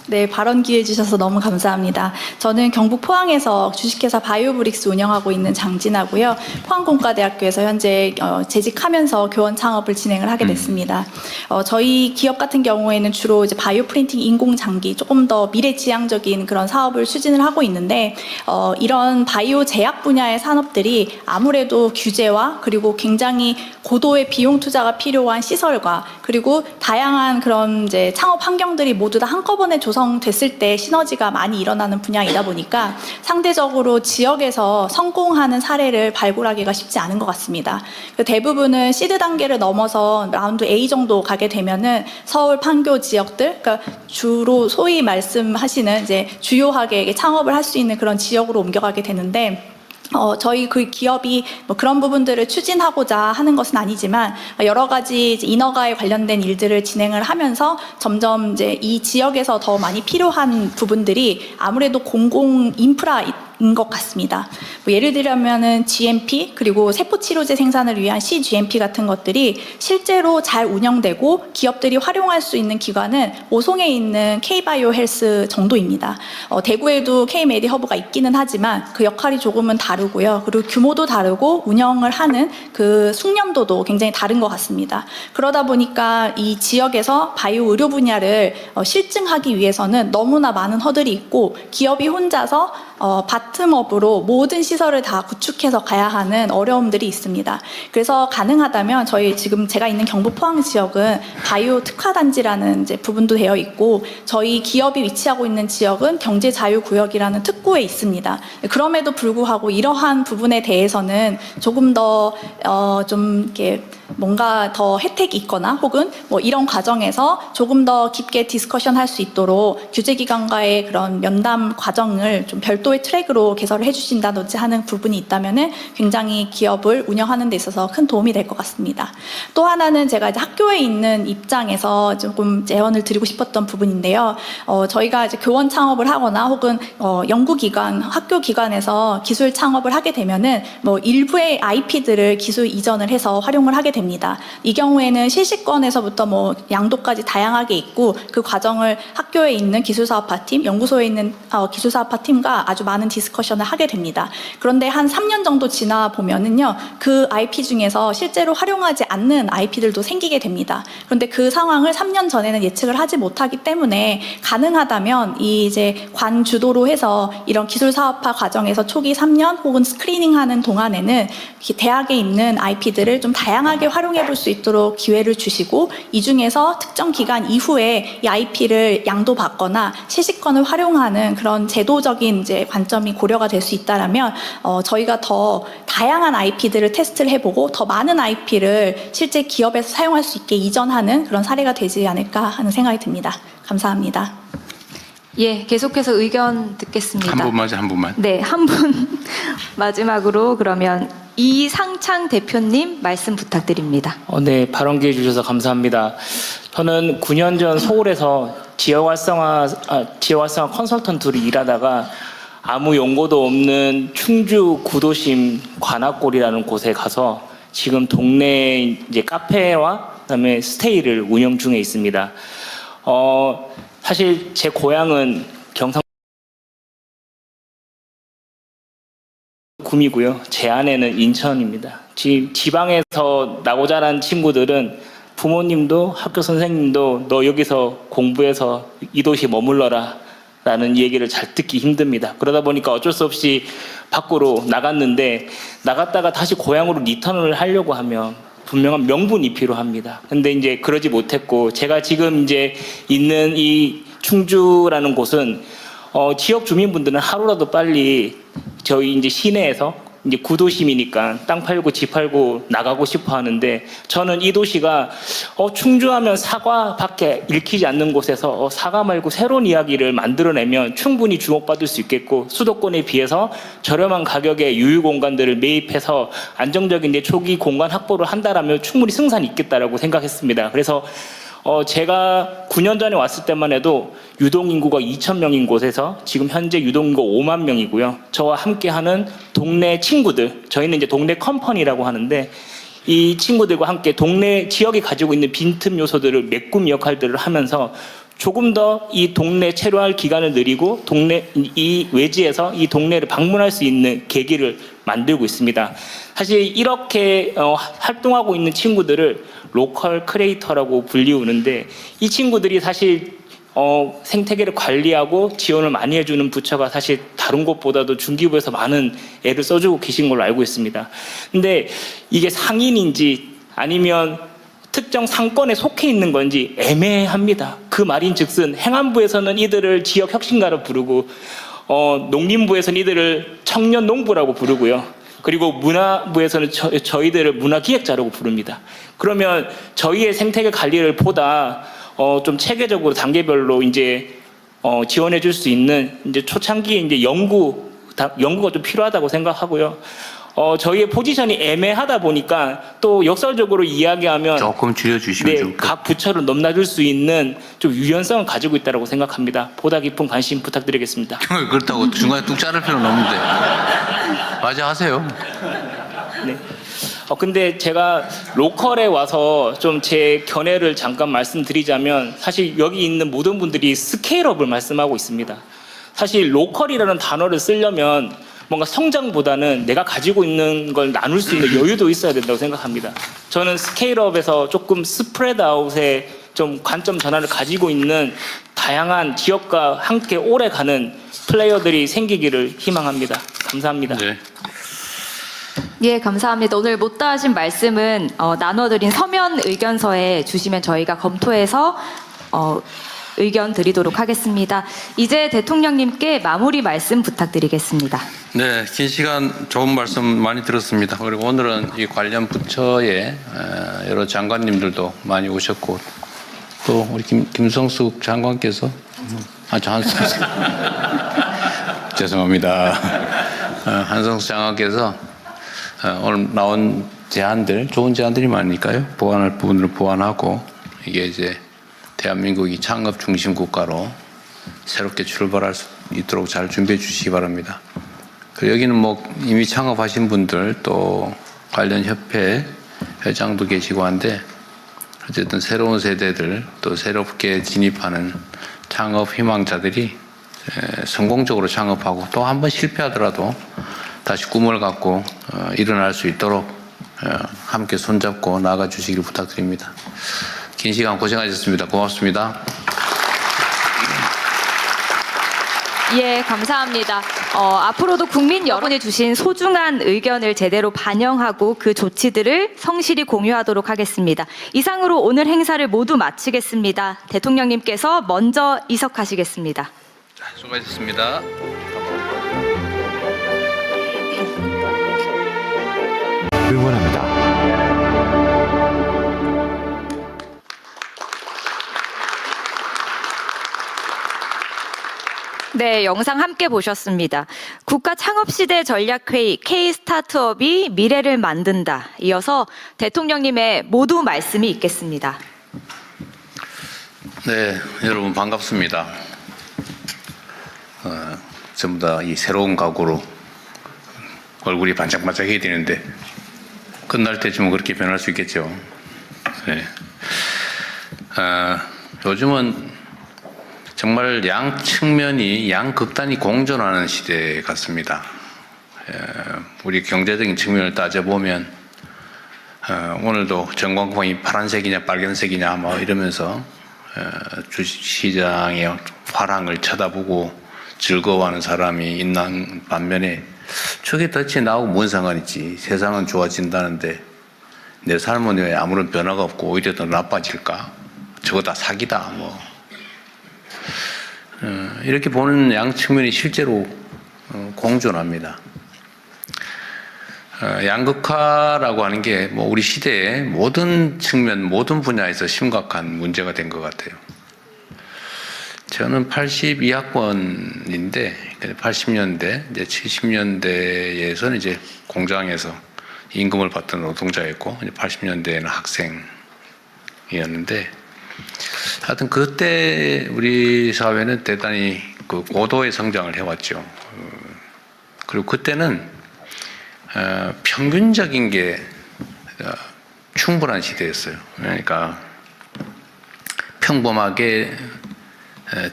네, 발언 기회 주셔서 너무 감사합니다. 저는 경북 포항에서 주식회사 바이오브릭스 운영하고 있는 장진아고요. 포항공과대학교에서 현재 재직하면서 교원 창업을 진행을 하게 됐습니다. 저희 기업 같은 경우에는 주로 이제 바이오 프린팅 인공장기 조금 더 미래지향적인 그런 사업을 추진을 하고 있는데 이런 바이오 제약 분야의 산업들이 아무래도 규제와 그리고 굉장히 고도의 비용 투자가 필요한 시설과 그리고 다양한 그런 이제 창업 환경들이 모두 다 한꺼번에 조성됐을 때 시너지가 많이 일어나는 분야이다 보니까 상대적으로 지역에서 성공하는 사례를 발굴하기가 쉽지 않은 것 같습니다. 대부분은 시드 단계를 넘어서 라운드 A 정도 가게 되면은 서울 판교 지역들, 그러니까 주로 소위 말씀하시는 이제 주요하게 창업을 할 수 있는 그런 지역으로 옮겨가게 되는데. 저희 그 기업이 뭐 그런 부분들을 추진하고자 하는 것은 아니지만 여러 가지 이제 인허가에 관련된 일들을 진행을 하면서 점점 이제 이 지역에서 더 많이 필요한 부분들이 아무래도 공공 인프라인 것 같습니다. 뭐 예를 들면은 GMP 그리고 세포 치료제 생산을 위한 CGMP 같은 것들이 실제로 잘 운영되고 기업들이 활용할 수 있는 기관은 오송에 있는 K바이오 헬스 정도입니다. 대구에도 K메디 허브가 있기는 하지만 그 역할이 조금은 다르고요. 그리고 규모도 다르고 운영을 하는 그 숙련도도 굉장히 다른 것 같습니다. 그러다 보니까 이 지역에서 바이오 의료 분야를 실증하기 위해서는 너무나 많은 허들이 있고 기업이 혼자서 바텀업으로 모든 시설을 다 구축해서 가야 하는 어려움들이 있습니다. 그래서 가능하다면 저희 지금 제가 있는 경북 포항 지역은 바이오 특화단지라는 이제 부분도 되어 있고 저희 기업이 위치하고 있는 지역은 경제자유구역이라는 특구에 있습니다. 그럼에도 불구하고 이러한 부분에 대해서는 조금 더 좀 이렇게 뭔가 더 혜택이 있거나 혹은 뭐 이런 과정에서 조금 더 깊게 디스커션 할 수 있도록 규제기관과의 그런 면담 과정을 좀 별도의 트랙으로 개설을 해주신다든지 하는 부분이 있다면은 굉장히 기업을 운영하는 데 있어서 큰 도움이 될 것 같습니다. 또 하나는 제가 이제 학교에 있는 입장에서 조금 제언을 드리고 싶었던 부분인데요. 저희가 이제 교원 창업을 하거나 혹은 연구기관, 학교 기관에서 기술 창업을 하게 되면은 뭐 일부의 IP들을 기술 이전을 해서 활용을 하게 됩니다. 이 경우에는 실시권에서부터 뭐 양도까지 다양하게 있고 그 과정을 학교에 있는 기술사업화팀, 연구소에 있는 기술사업화팀과 아주 많은 디스커션을 하게 됩니다. 그런데 한 3년 정도 지나 보면은요, 그 IP 중에서 실제로 활용하지 않는 IP들도 생기게 됩니다. 그런데 그 상황을 3년 전에는 예측을 하지 못하기 때문에 가능하다면 이 이제 관 주도로 해서 이런 기술사업화 과정에서 초기 3년 혹은 스크리닝하는 동안에는 대학에 있는 IP들을 좀 다양하게 활용해 볼 수 있도록 기회를 주시고 이 중에서 특정 기간 이후에 이 IP를 양도받거나 실시권을 활용하는 그런 제도적인 이제 관점이 고려가 될 수 있다라면 저희가 더 다양한 IP들을 테스트를 해보고 더 많은 IP를 실제 기업에서 사용할 수 있게 이전하는 그런 사례가 되지 않을까 하는 생각이 듭니다. 감사합니다. 예, 계속해서 의견 듣겠습니다. 한 분만. 네, 한 분 마지막으로 그러면 이상창 대표님 말씀 부탁드립니다. 네, 발언 기회 주셔서 감사합니다. 저는 9년 전 서울에서 지역 활성화 컨설턴트로 일하다가 아무 연고도 없는 충주 구도심 관악골이라는 곳에 가서 지금 동네 이제 카페와 그다음에 스테이를 운영 중에 있습니다. 사실 제 고향은 경상 구미고요. 제 아내는 인천입니다. 지방에서 나고 자란 친구들은 부모님도 학교 선생님도 너 여기서 공부해서 이 도시 머물러라 라는 얘기를 잘 듣기 힘듭니다. 그러다 보니까 어쩔 수 없이 밖으로 나갔는데 나갔다가 다시 고향으로 리턴을 하려고 하면 분명한 명분이 필요합니다. 근데 이제 그러지 못했고 제가 지금 이제 있는 이 충주라는 곳은 지역 주민분들은 하루라도 빨리 저희 이제 시내에서 이제 구도심이니까 땅 팔고 집 팔고 나가고 싶어 하는데 저는 이 도시가 충주하면 사과밖에 읽히지 않는 곳에서 사과 말고 새로운 이야기를 만들어내면 충분히 주목받을 수 있겠고 수도권에 비해서 저렴한 가격에 유휴 공간들을 매입해서 안정적인 이제 초기 공간 확보를 한다라면 충분히 승산이 있겠다라고 생각했습니다. 그래서 제가 9년 전에 왔을 때만 해도 유동인구가 2,000명인 곳에서 지금 현재 유동인구가 5만 명이고요. 저와 함께하는 동네 친구들, 저희는 이제 동네 컴퍼니라고 하는데 이 친구들과 함께 동네 지역이 가지고 있는 빈틈 요소들을 메꾸는 역할들을 하면서 조금 더 이 동네 체류할 기간을 늘리고 이 외지에서 이 동네를 방문할 수 있는 계기를 만들고 있습니다. 사실 이렇게 활동하고 있는 친구들을 로컬 크리에이터라고 불리우는데 이 친구들이 사실 생태계를 관리하고 지원을 많이 해주는 부처가 사실 다른 곳보다도 중기부에서 많은 애를 써주고 계신 걸로 알고 있습니다. 근데 이게 상인인지 아니면 특정 상권에 속해 있는 건지 애매합니다. 그 말인즉슨 행안부에서는 이들을 지역 혁신가로 부르고 농림부에서는 이들을 청년 농부라고 부르고요. 그리고 문화부에서는 저희들을 문화기획자라고 부릅니다. 그러면 저희의 생태계 관리를 보다 좀 체계적으로 단계별로 이제 지원해 줄 수 있는 이제 초창기에 이제 연구가 좀 필요하다고 생각하고요. 저희의 포지션이 애매하다 보니까 또 역설적으로 이야기하면 조금 줄여주시면 좋을 것 같아요. 각 부처를 넘나들 수 있는 좀 유연성을 가지고 있다고 생각합니다. 보다 깊은 관심 부탁드리겠습니다. 그렇다고 중간에 뚝 자를 필요는 없는데. 맞아 하세요. 네. 근데 제가 로컬에 와서 좀 제 견해를 잠깐 말씀드리자면 사실 여기 있는 모든 분들이 스케일업을 말씀하고 있습니다. 사실 로컬이라는 단어를 쓰려면 뭔가 성장보다는 내가 가지고 있는 걸 나눌 수 있는 여유도 있어야 된다고 생각합니다. 저는 스케일업에서 조금 스프레드 아웃의 좀 관점 전환을 가지고 있는 다양한 지역과 함께 오래 가는 플레이어들이 생기기를 희망합니다. 감사합니다. 네. 예, 감사합니다. 오늘 못다 하신 말씀은 나눠드린 서면 의견서에 주시면 저희가 검토해서 의견 드리도록 하겠습니다. 이제 대통령님께 마무리 말씀 부탁드리겠습니다. 네, 긴 시간 좋은 말씀 많이 들었습니다. 그리고 오늘은 이 관련 부처의 여러 장관님들도 많이 오셨고 또 우리 김성숙 장관께서 죄송합니다. 한성숙 장관께서 오늘 나온 제안들, 좋은 제안들이 많으니까요. 보완할 부분을 보완하고 이게 이제 대한민국이 창업 중심 국가로 새롭게 출발할 수 있도록 잘 준비해 주시기 바랍니다. 그리고 여기는 뭐 이미 창업하신 분들 또 관련 협회 회장도 계시고 한데 어쨌든 새로운 세대들 또 새롭게 진입하는 창업 희망자들이 성공적으로 창업하고 또 한 번 실패하더라도 다시 꿈을 갖고 일어날 수 있도록 함께 손잡고 나아가 주시기를 부탁드립니다. 긴 시간 고생하셨습니다. 고맙습니다. 예, 감사합니다. 앞으로도 국민 여러분이 주신 소중한 의견을 제대로 반영하고 그 조치들을 성실히 공유하도록 하겠습니다. 이상으로 오늘 행사를 모두 마치겠습니다. 대통령님께서 먼저 이석하시겠습니다. 수고하셨습니다. 응원합니다. 네, 영상 함께 보셨습니다. 국가 창업시대 전략회의 K-스타트업이 미래를 만든다. 이어서 대통령님의 모두 말씀이 있겠습니다. 네, 여러분 반갑습니다. 전부 다 이 새로운 각오로 얼굴이 반짝반짝해야 되는데 끝날 때쯤은 그렇게 변할 수 있겠죠. 네. 요즘은 정말 양 측면이 양극단이 공존하는 시대 같습니다. 우리 경제적인 측면을 따져보면 오늘도 전광판이 파란색이냐 빨간색이냐 뭐 이러면서 주식시장의 화랑을 쳐다보고 즐거워하는 사람이 있는 반면에 저게 덫이 나하고 뭔 상관있지. 세상은 좋아진다는데 내 삶은 왜 아무런 변화가 없고 오히려 더 나빠질까? 저거 다 사기다. 뭐 이렇게 보는 양 측면이 실제로 공존합니다. 양극화라고 하는 게 뭐 우리 시대의 모든 측면, 모든 분야에서 심각한 문제가 된 것 같아요. 저는 82학번인데 80년대, 이제 70년대에서는 이제 공장에서 임금을 받던 노동자였고, 이제 80년대에는 학생이었는데, 하여튼 그때 우리 사회는 대단히 그 고도의 성장을 해왔죠. 그리고 그때는 평균적인 게 충분한 시대였어요. 그러니까 평범하게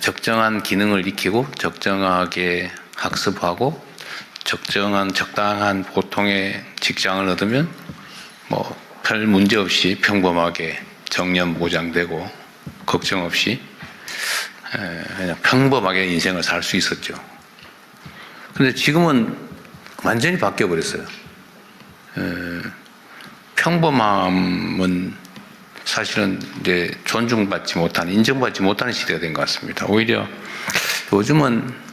적정한 기능을 익히고 적정하게 학습하고 적당한 보통의 직장을 얻으면 뭐 별 문제 없이 평범하게 정년 보장되고 걱정 없이 그냥 평범하게 인생을 살 수 있었죠. 그런데 지금은 완전히 바뀌어 버렸어요. 평범함은 사실은 이제 존중받지 못하는, 인정받지 못하는 시대가 된 것 같습니다. 오히려 요즘은